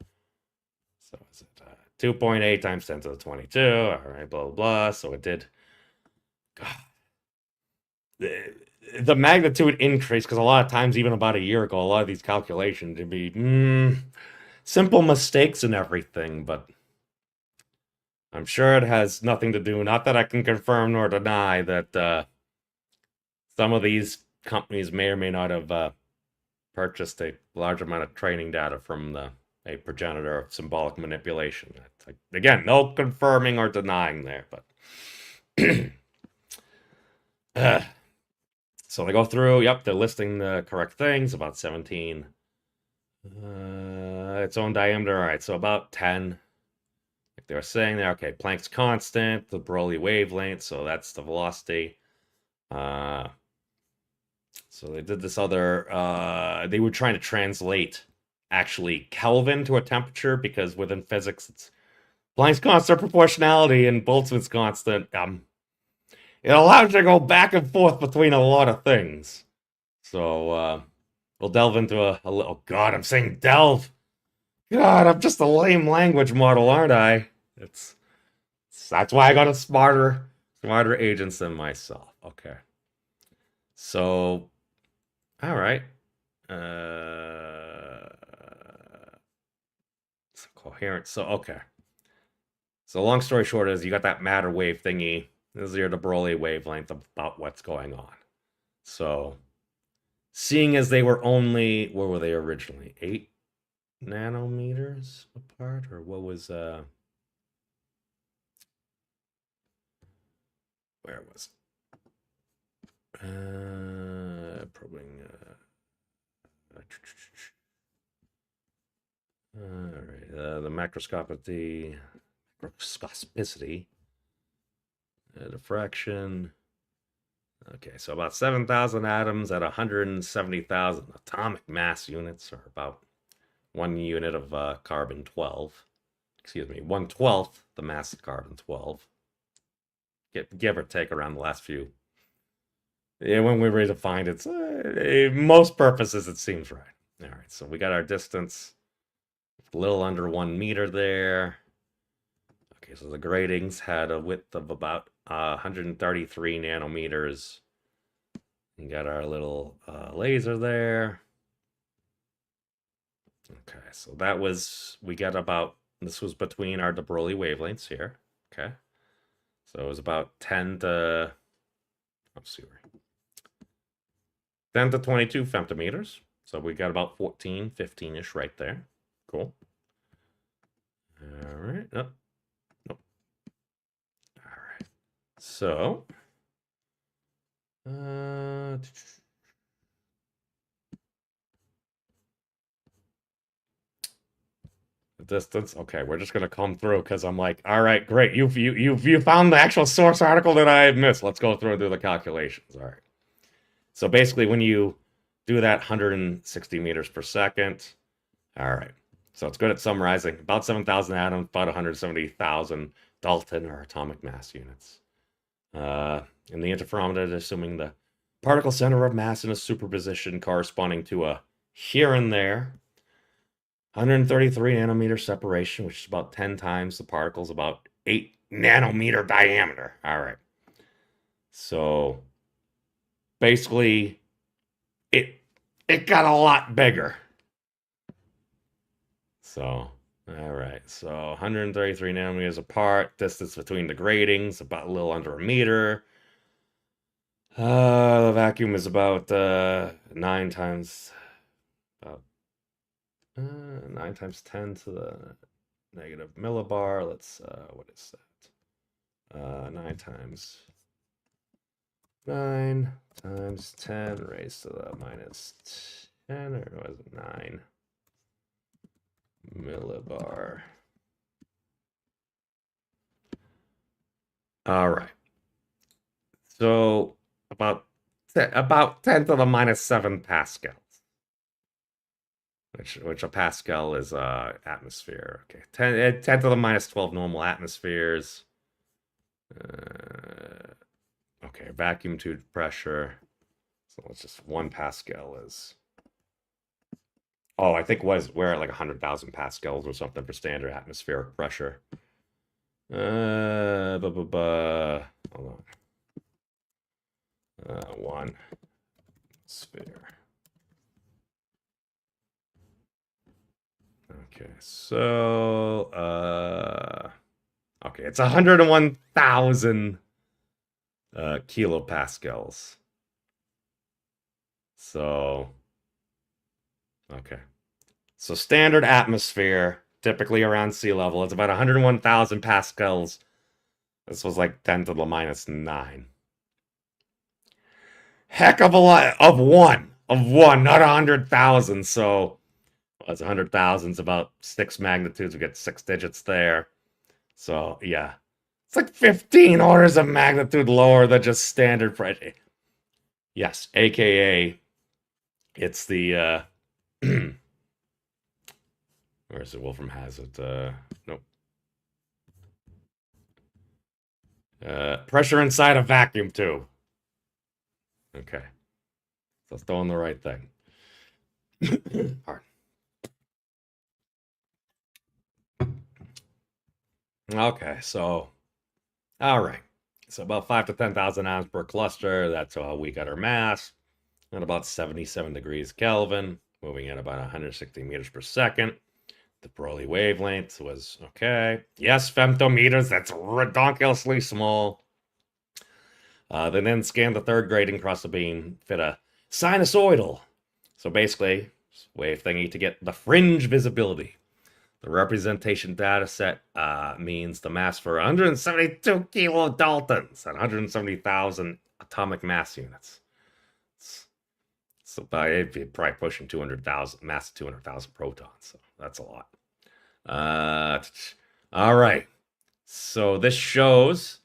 So is it 2.8 times 10 to the 22? All right, blah, blah, blah. So it did. God. The magnitude increased because a lot of times, even about a year ago, a lot of these calculations would be simple mistakes and everything, but I'm sure it has nothing to do, not that I can confirm nor deny that some of these companies may or may not have purchased a large amount of training data from a progenitor of symbolic manipulation. Again, no confirming or denying there, but so they go through. Yep, they're listing the correct things. About 17. Its own diameter. All right, so about 10. Like they were saying there. Okay, Planck's constant, the Broglie wavelength. So that's the velocity. So they did this other, they were trying to translate actually Kelvin to a temperature because within physics, it's Planck's constant proportionality and Boltzmann's constant. It allows you to go back and forth between a lot of things. So we'll delve into a little, God, I'm saying delve. God, I'm just a lame language model, aren't I? That's why I got a smarter agents than myself. Okay. So, all right. It's coherent. So, okay. So, long story short is you got that matter wave thingy. This is your DeBroile wavelength about what's going on. So, seeing as they were only, what were they originally? 8 nanometers apart? Or what was, Where was it? Probing. All right. The macroscopicity, diffraction. Okay, so about 7,000 atoms at 170,000 atomic mass units, or about 1 unit of carbon 12. Excuse me, 1/12 the mass of carbon 12. Give or take around the last few. Yeah, when we redefined it, most purposes it seems right. All right, so we got our distance, a little under 1 meter there. Okay, so the gratings had a width of about 133 nanometers. You got our little laser there. Okay, so that was, we got about, this was between our DeBroile wavelengths here. Okay, so it was about 10 to, let's see, 10 to 22 femtometers. So we got about 14, 15-ish right there. Cool. All right. Oh, nope. All right. So, the distance. Okay, we're just gonna come through because I'm like, all right, great. You found the actual source article that I had missed. Let's go through and do the calculations. All right. So basically, when you do that 160 meters per second, all right. So it's good at summarizing. About 7,000 atoms, about 170,000 Dalton or atomic mass units. In the interferometer, assuming the particle center of mass in a superposition corresponding to a here and there, 133 nanometer separation, which is about 10 times the particles, about 8 nanometer diameter. All right. So basically, it got a lot bigger. So, all right. So 133 nanometers apart. Distance between the gratings, about a little under a meter. The vacuum is about 9 times, about 9 times 10 to the negative millibar. Let's, what is that? 9 times 9 times 10 raised to the minus 10, or was it 9 millibar? All right. So about 10 to the minus 7 pascals. Which a pascal is atmosphere. Okay, 10 to the minus 12 normal atmospheres. Okay, vacuum tube pressure. So let's just 1 pascal is. Oh, I think we're at like 100,000 pascals or something for standard atmospheric pressure. Hold on. 1 sphere. Okay, so okay, it's 101,000 kilopascals. So okay. So standard atmosphere, typically around sea level, it's about 101,000 pascals. This was like 10 to the minus 9. Heck of a lot of one, not 100,000. So it's 100,000 is about 6 magnitudes. We get 6 digits there. So yeah, it's like 15 orders of magnitude lower than just standard pressure. Yes, aka it's the where is it? Wolfram has it. Nope. Pressure inside a vacuum tube. Okay. So it's doing the right thing. Hard. Okay, so all right. So about 5 to 10,000 atoms per cluster. That's how we got our mass. At about 77 degrees Kelvin, moving at about 160 meters per second. The Broly wavelength was okay. Yes, femtometers, that's redonkulously small. They then scanned the third grating across the beam, fit a sinusoidal. So basically, wave thingy to get the fringe visibility. The representation data set means the mass for 172 kilodaltons and 170,000 atomic mass units. So it'd be probably pushing 200,000 mass, 200,000 protons. So that's a lot. All right. So this shows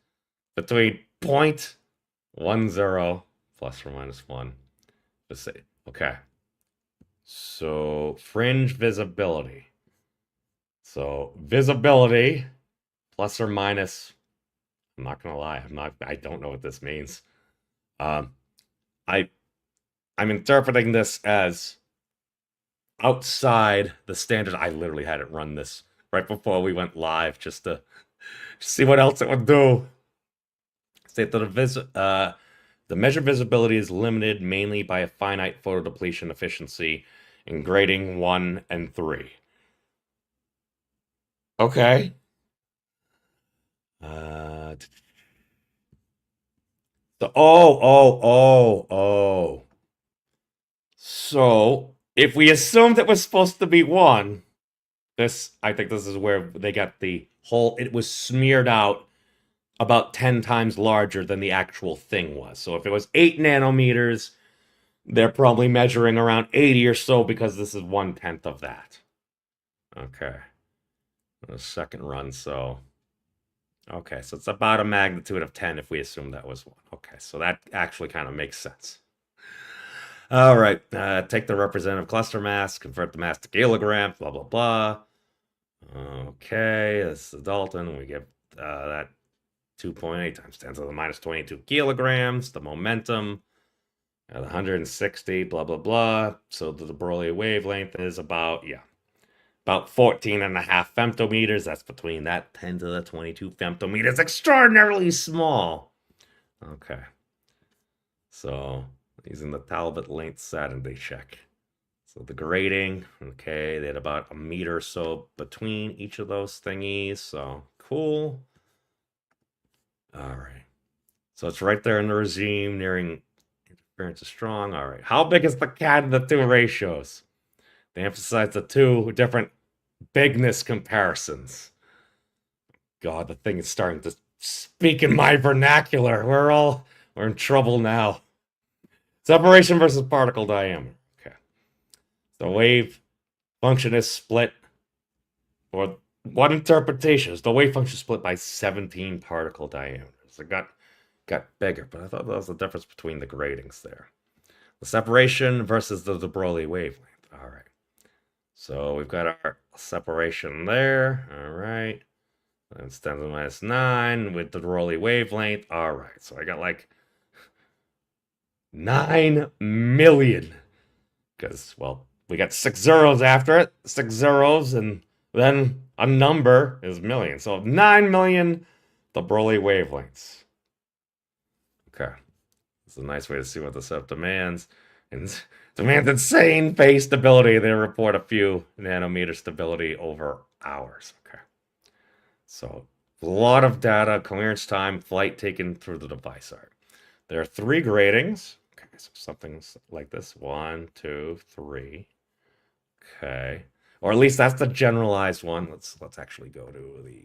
between 0.10 plus or minus 1. Let's see. Okay. So fringe visibility. So visibility plus or minus. I'm not gonna lie. I don't know what this means. I'm interpreting this as outside the standard. I literally had it run this right before we went live just to see what else it would do. State that the measured visibility is limited mainly by a finite photodepletion efficiency in grading 1 and 3. Okay. So if we assumed it was supposed to be 1, I think this is where they got the whole, it was smeared out about 10 times larger than the actual thing was. So if it was 8 nanometers, they're probably measuring around 80 or so because this is 1/10 of that. Okay. The second run, so... Okay, so it's about a magnitude of 10 if we assume that was 1. Okay, so that actually kind of makes sense. All right, take the representative cluster mass, convert the mass to kilograms, blah, blah, blah. Okay, this is Dalton. We get that 2.8 times 10 to the minus 22 kilograms. The momentum at 160, blah, blah, blah. So the DeBroile wavelength is about 14.5 femtometers. That's between that 10 to the 22 femtometers. Extraordinarily small. Okay. So using the Talbot length Saturday check. So the grading, okay, they had about a meter or so between each of those thingies. So cool. All right. So it's right there in the regime, nearing interference is strong. All right. How big is the CAD in the two ratios? They emphasize the two different bigness comparisons. God, the thing is starting to speak in my vernacular. We're in trouble now. Separation versus particle diameter. Okay. The wave function is split, or one interpretation is the wave function split by 17 particle diameters. It got bigger, but I thought that was the difference between the gradings there. The separation versus the DeBroile wavelength. All right. So we've got our separation there. All right. That's 10 to the minus 9 with the DeBroile wavelength. All right. So I got like 9 million. Because, well, we got 6 zeros after it. 6 zeros, and then a number is million. So 9 million DeBroile wavelengths. Okay. It's a nice way to see what the set demands. And demands insane phase stability. They report a few nanometer stability over hours. Okay. So a lot of data, clearance time, flight taken through the device art. There are 3 gradings. Okay, so something like this. 1, 2, 3. Okay. Or at least that's the generalized one. Let's actually go to the...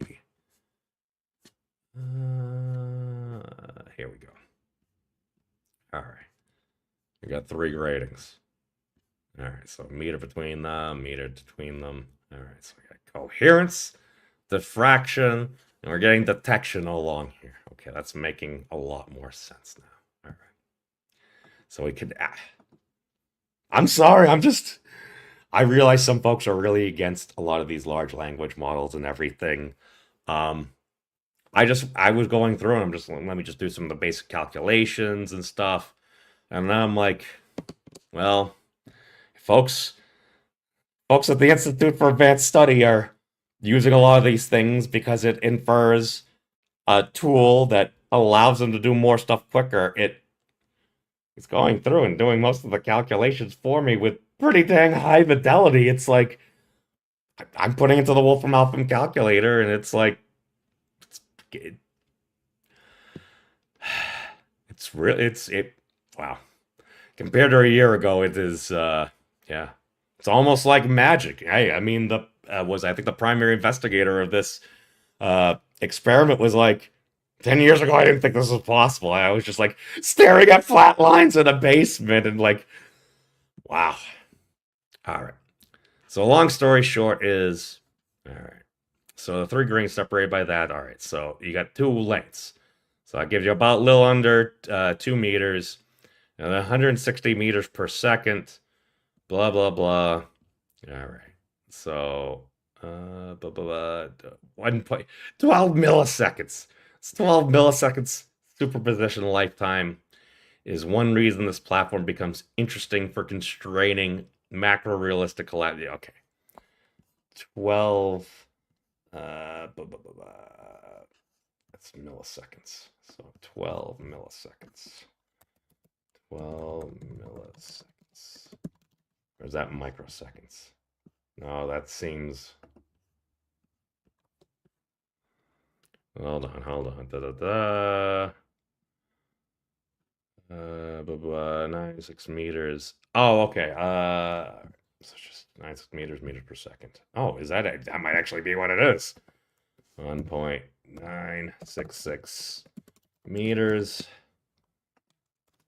here we go. All right. We got 3 gradings. All right, so meter between them, meter between them. All right, so we got coherence, diffraction, and we're getting detection along here. Okay, that's making a lot more sense now. All right. So we could... I'm sorry, I realize some folks are really against a lot of these large language models and everything. I was going through and I'm just, let me just do some of the basic calculations and stuff. And then I'm like, well, folks at the Institute for Advanced Study are using a lot of these things because it infers a tool that allows them to do more stuff quicker. It's going through and doing most of the calculations for me with pretty dang high fidelity. It's like, I'm putting it to the Wolfram Alpha calculator, and it's like, wow. Compared to a year ago, it is, yeah. It's almost like magic. Hey, I mean, was, I think, the primary investigator of this experiment, was like, 10 years ago, I didn't think this was possible. I was just like staring at flat lines in a basement and like, wow. All right. So long story short is, all right. So the 3 grains separated by that. All right. So you got 2 lengths. So that gives you about a little under 2 meters and 160 meters per second. Blah, blah, blah. All right. So, 12 milliseconds. It's 12 milliseconds superposition lifetime is one reason this platform becomes interesting for constraining macro-realistic collapse. Okay. 12, that's milliseconds. So 12 milliseconds. 12 milliseconds. Or is that microseconds? No, that seems... Hold on. Da, da, da. 96 meters. Oh, okay. So it's just 96 meters per second. Oh, is that it? That might actually be what it is. 1.966 meters.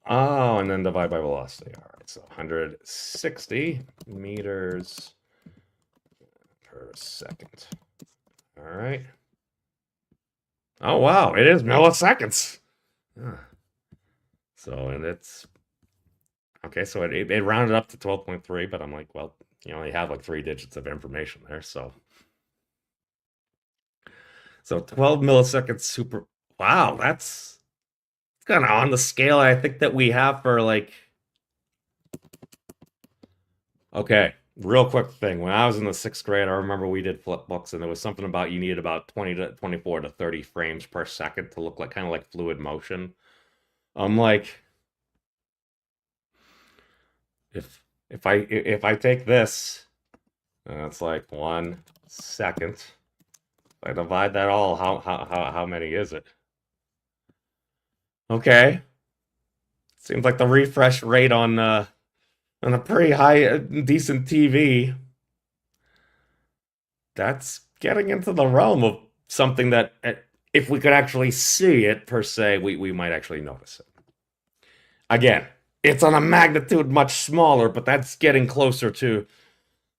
Oh, and then divide by velocity. All right, so 160 meters per second. All right. Oh, wow, it is milliseconds. So, and it's, okay, so it rounded up to 12.3, but I'm like, well, you only have like 3 digits of information there, so 12 milliseconds super, wow, that's kind of on the scale I think that we have for like, okay, real quick thing. When I was in the 6th grade, I remember we did flip books, and there was something about you needed about 24 to 30 frames per second to look like kind of like fluid motion. I'm like, if I take this, it's like 1 second. If I divide that all, how many is it? Okay, seems like the refresh rate on a pretty high, decent TV. That's getting into the realm of something that, if we could actually see it per se, we might actually notice it. Again, it's on a magnitude much smaller, but that's getting closer to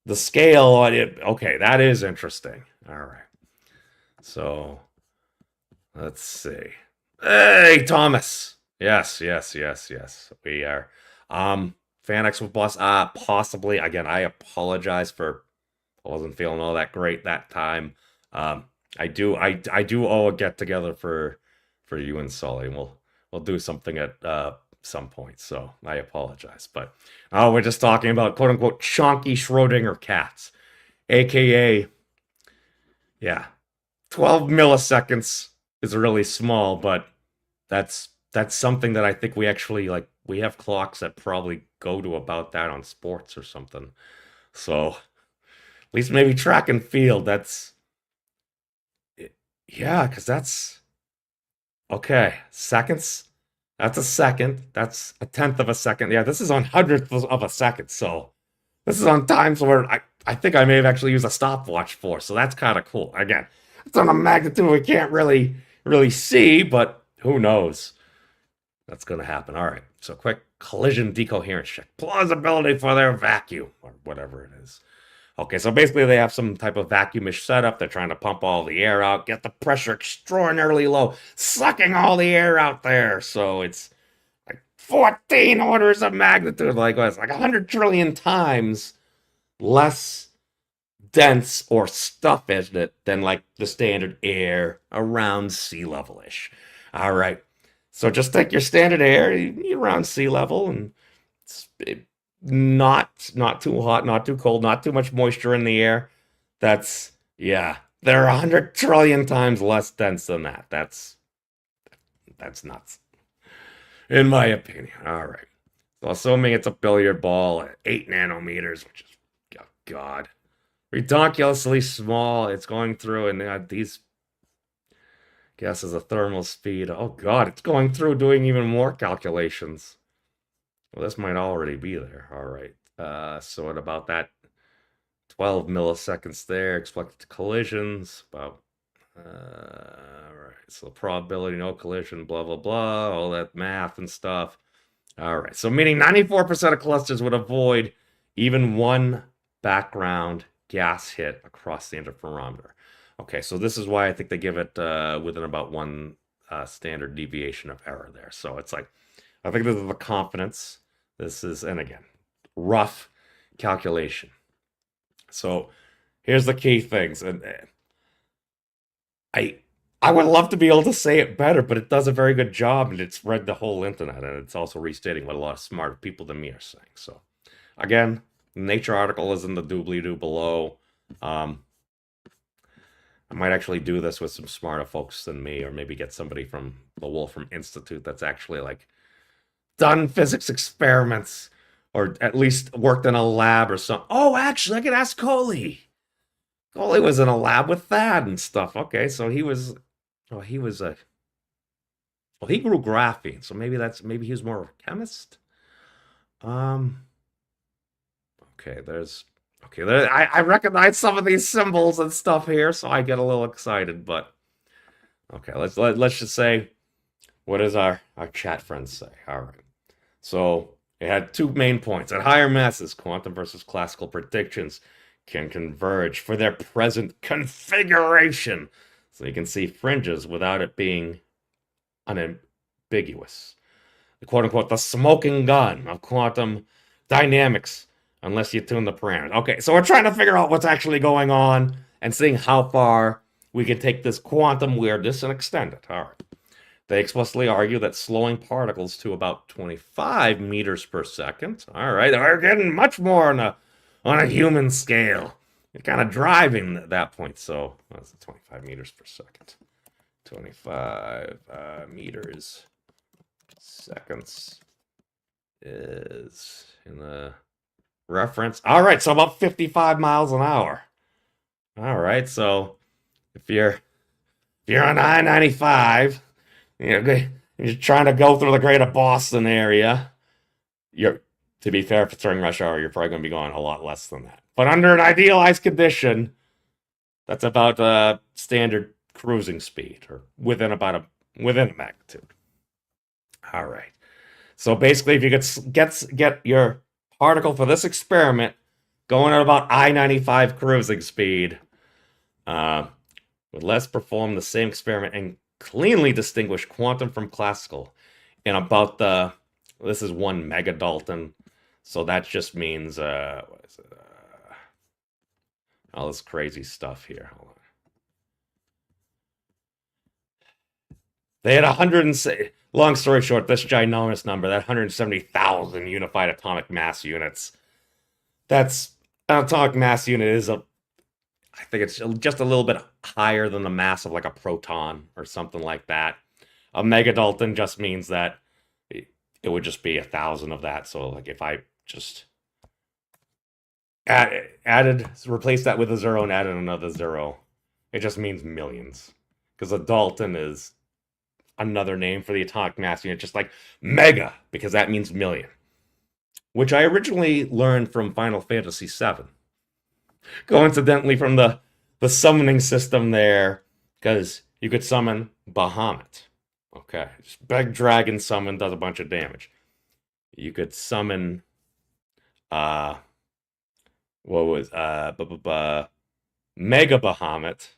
the scale on it. Okay, that is interesting. All right. So, let's see. Hey, Thomas. Yes. We are. Fanex with Boss. Possibly. Again, I apologize for, I wasn't feeling all that great that time. I do owe a get together for you and Sully. We'll do something at some point. So I apologize, but we're just talking about quote unquote chonky Schrödinger cats, aka, yeah, 12 milliseconds is really small, but that's something that I think we actually, like, we have clocks that probably go to about that on sports or something. So at least maybe track and field, that's, yeah, because that's, okay, seconds, that's a second, that's a tenth of a second. Yeah, this is on hundredths of a second, so this is on times where I think I may have actually used a stopwatch for, so that's kind of cool. Again, it's on a magnitude we can't really see, but who knows? That's going to happen. All right, so quick collision decoherence check. Plausibility for their vacuum, or whatever it is. Okay, so basically they have some type of vacuumish setup. They're trying to pump all the air out, get the pressure extraordinarily low, sucking all the air out there. So it's like 14 orders of magnitude, like it's like 100 trillion times less dense or stuff in it than like the standard air around sea level-ish. All right, so just take your standard air, you're around sea level, and it's not too hot, not too cold, not too much moisture in the air. That's, yeah, they're 100 trillion times less dense than that. That's nuts, in my opinion. All right, so assuming it's a billiard ball at 8 nanometers, which is, oh god, ridiculously small. It's going through, and these guesses a thermal speed. Oh god, it's going through doing even more calculations. Well, this might already be there. All right. So at about that 12 milliseconds there, expected collisions, about, all right, so probability, no collision, blah, blah, blah, all that math and stuff. All right, so meaning 94% of clusters would avoid even one background gas hit across the interferometer. Okay, so this is why I think they give it within about one standard deviation of error there. So it's like, I think this is the confidence. This is, and again, rough calculation. So here's the key things, and I I would love to be able to say it better, but it does a very good job, and it's read the whole internet, and it's also restating what a lot of smarter people than me are saying. So again, the Nature article is in the doobly-doo below. I might actually do this with some smarter folks than me, or maybe get somebody from the Wolfram Institute that's actually like done physics experiments, or at least worked in a lab or something. Oh, actually, I could ask Coley. Coley was in a lab with that and stuff. Okay, so he was, oh, he was a, well, he grew graphene, so maybe he was more of a chemist. Um, okay, I recognize some of these symbols and stuff here, so I get a little excited. But okay, let's just say, what does our chat friends say? All right, so it had two main points. At higher masses, quantum versus classical predictions can converge for their present configuration. So you can see fringes without it being unambiguous. The quote unquote, the smoking gun of quantum dynamics, unless you tune the parameters. Okay, so we're trying to figure out what's actually going on and seeing how far we can take this quantum weirdness and extend it. All right. They explicitly argue that slowing particles to about 25 meters per second. All right, we're getting much more on a human scale. You're kind of driving at that point. So that's 25 meters per second. 25 meters seconds is in the reference. All right, so about 55 miles an hour. All right, so if you're on I-95, you're trying to go through the greater Boston area, to be fair, if it's during rush hour, you're probably going to be going a lot less than that. But under an idealized condition, that's about standard cruising speed, or within a magnitude. All right. So basically, if you could get your particle for this experiment going at about I-95 cruising speed, let's perform the same experiment and cleanly distinguish quantum from classical in about this is 1 megadalton. So that just means, what is it? All this crazy stuff here. Hold on. They had 100, long story short, this ginormous number, that 170,000 unified atomic mass units. That's, an atomic mass unit is I think it's just a little bit higher than the mass of like a proton or something like that. A megadalton just means that it would just be 1,000 of that. So like if I just replace that with a zero and added another zero, it just means millions. Because a dalton is another name for the atomic mass unit, just like mega, because that means million. Which I originally learned from Final Fantasy VII. Coincidentally, from the summoning system there, because you could summon Bahamut. Okay, just big dragon summon, does a bunch of damage. You could summon what was Mega Bahamut,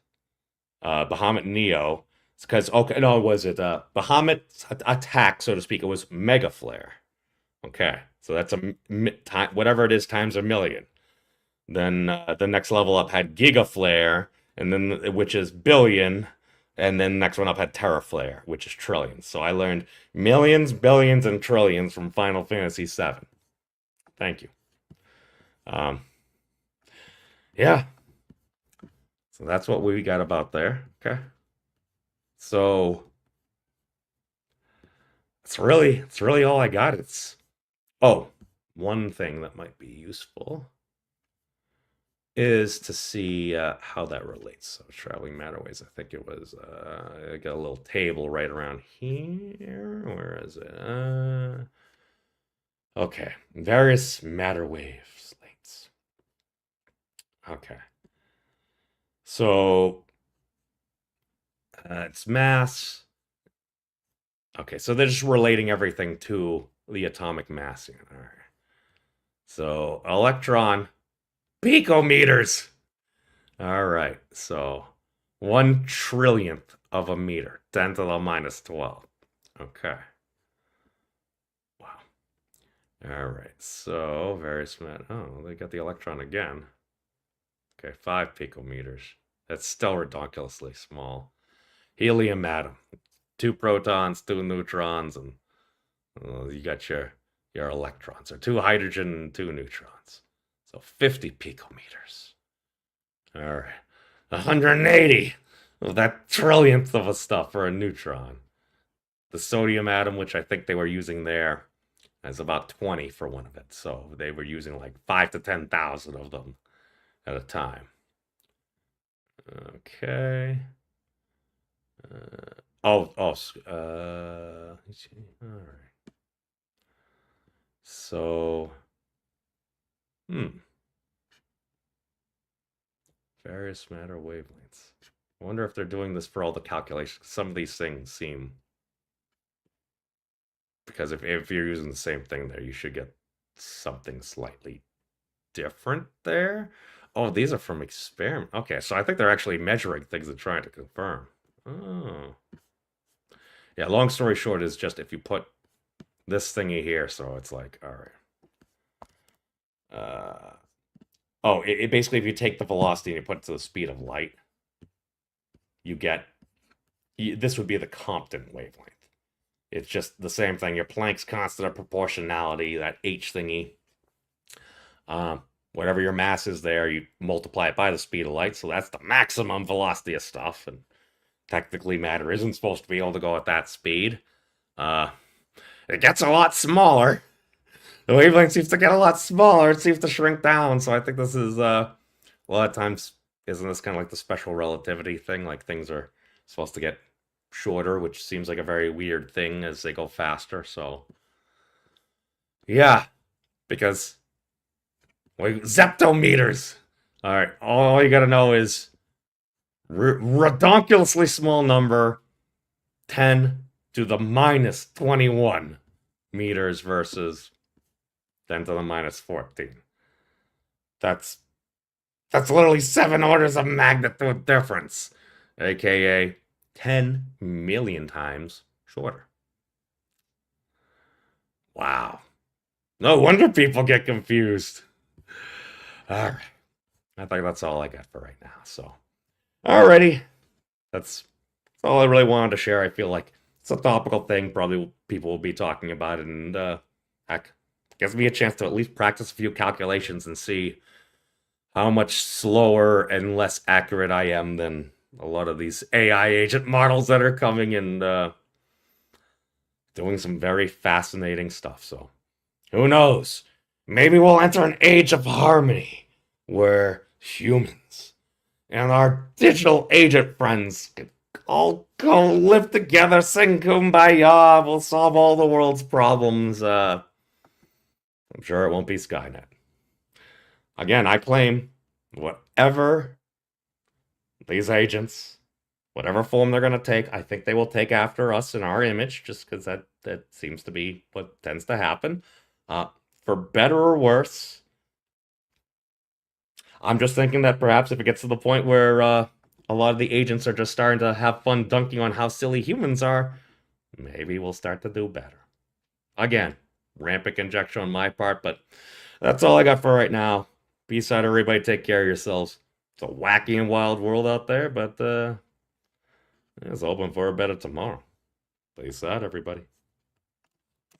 Bahamut Neo. Because okay, no, was it Bahamut's attack, so to speak? It was Mega Flare. Okay, so that's whatever it is times a million. Then the next level up had Giga Flare, and then which is billion, and then the next one up had Teraflare, which is trillions. So I learned millions, billions, and trillions from Final Fantasy VII. Thank you. Yeah. So that's what we got about there. Okay. So it's really all I got. One thing that might be useful is to see how that relates. So traveling matterways, I think it was, I got a little table right around here. Where is it? Okay, various matter wave slates. Okay. So it's mass. Okay, so they're just relating everything to the atomic mass unit. All right. So electron picometers. All right. So 1 trillionth of a meter, 10 to the minus 12. Okay. Wow. All right. So various met. Oh, they got the electron again. Okay, 5 picometers. That's still ridiculously small. Helium atom, 2 protons, 2 neutrons, and you got your electrons, or 2 hydrogen and 2 neutrons. So 50 picometers. All right, 180 of that trillionth of a stuff for a neutron. The sodium atom, which I think they were using there, is about 20 for one of it. So they were using like 5 to 10,000 of them at a time. Okay. All right. So, various matter wavelengths. I wonder if they're doing this for all the calculations. Some of these things seem, because if you're using the same thing there, you should get something slightly different there. Oh, these are from experiment. Okay, so I think they're actually measuring things and trying to confirm. Oh. Yeah, long story short is just if you put this thingy here, so it's like, all right. It basically, if you take the velocity and you put it to the speed of light, you get, this would be the Compton wavelength. It's just the same thing. Your Planck's constant of proportionality, that H thingy. Whatever your mass is there, you multiply it by the speed of light, so that's the maximum velocity of stuff, and technically matter isn't supposed to be able to go at that speed. It gets a lot smaller. The wavelength seems to get a lot smaller. It seems to shrink down. So I think this is a lot of times, isn't this kind of like the special relativity thing? Like things are supposed to get shorter, which seems like a very weird thing as they go faster. So yeah, because zeptometers. All right, all you gotta know is redonkulously small number, 10 to the minus 21 meters versus 10 to the minus 14. That's literally 7 orders of magnitude difference, aka 10 million times shorter. Wow. No wonder people get confused. All right. I think that's all I got for right now. So, alrighty. That's all I really wanted to share. I feel like it's a topical thing. Probably people will be talking about it, and heck, gives me a chance to at least practice a few calculations and see how much slower and less accurate I am than a lot of these AI agent models that are coming and doing some very fascinating stuff. So, who knows? Maybe we'll enter an age of harmony where humans and our digital agent friends can all go live together, sing kumbaya, we'll solve all the world's problems. I'm sure it won't be Skynet. Again, I claim whatever these agents, whatever form they're going to take, I think they will take after us in our image, just because that seems to be what tends to happen. For better or worse, I'm just thinking that perhaps if it gets to the point where a lot of the agents are just starting to have fun dunking on how silly humans are, maybe we'll start to do better. Again, rampant conjecture on my part, but that's all I got for right now. Peace out, everybody. Take care of yourselves. It's a wacky and wild world out there, but it's open for a better tomorrow. Peace out, everybody.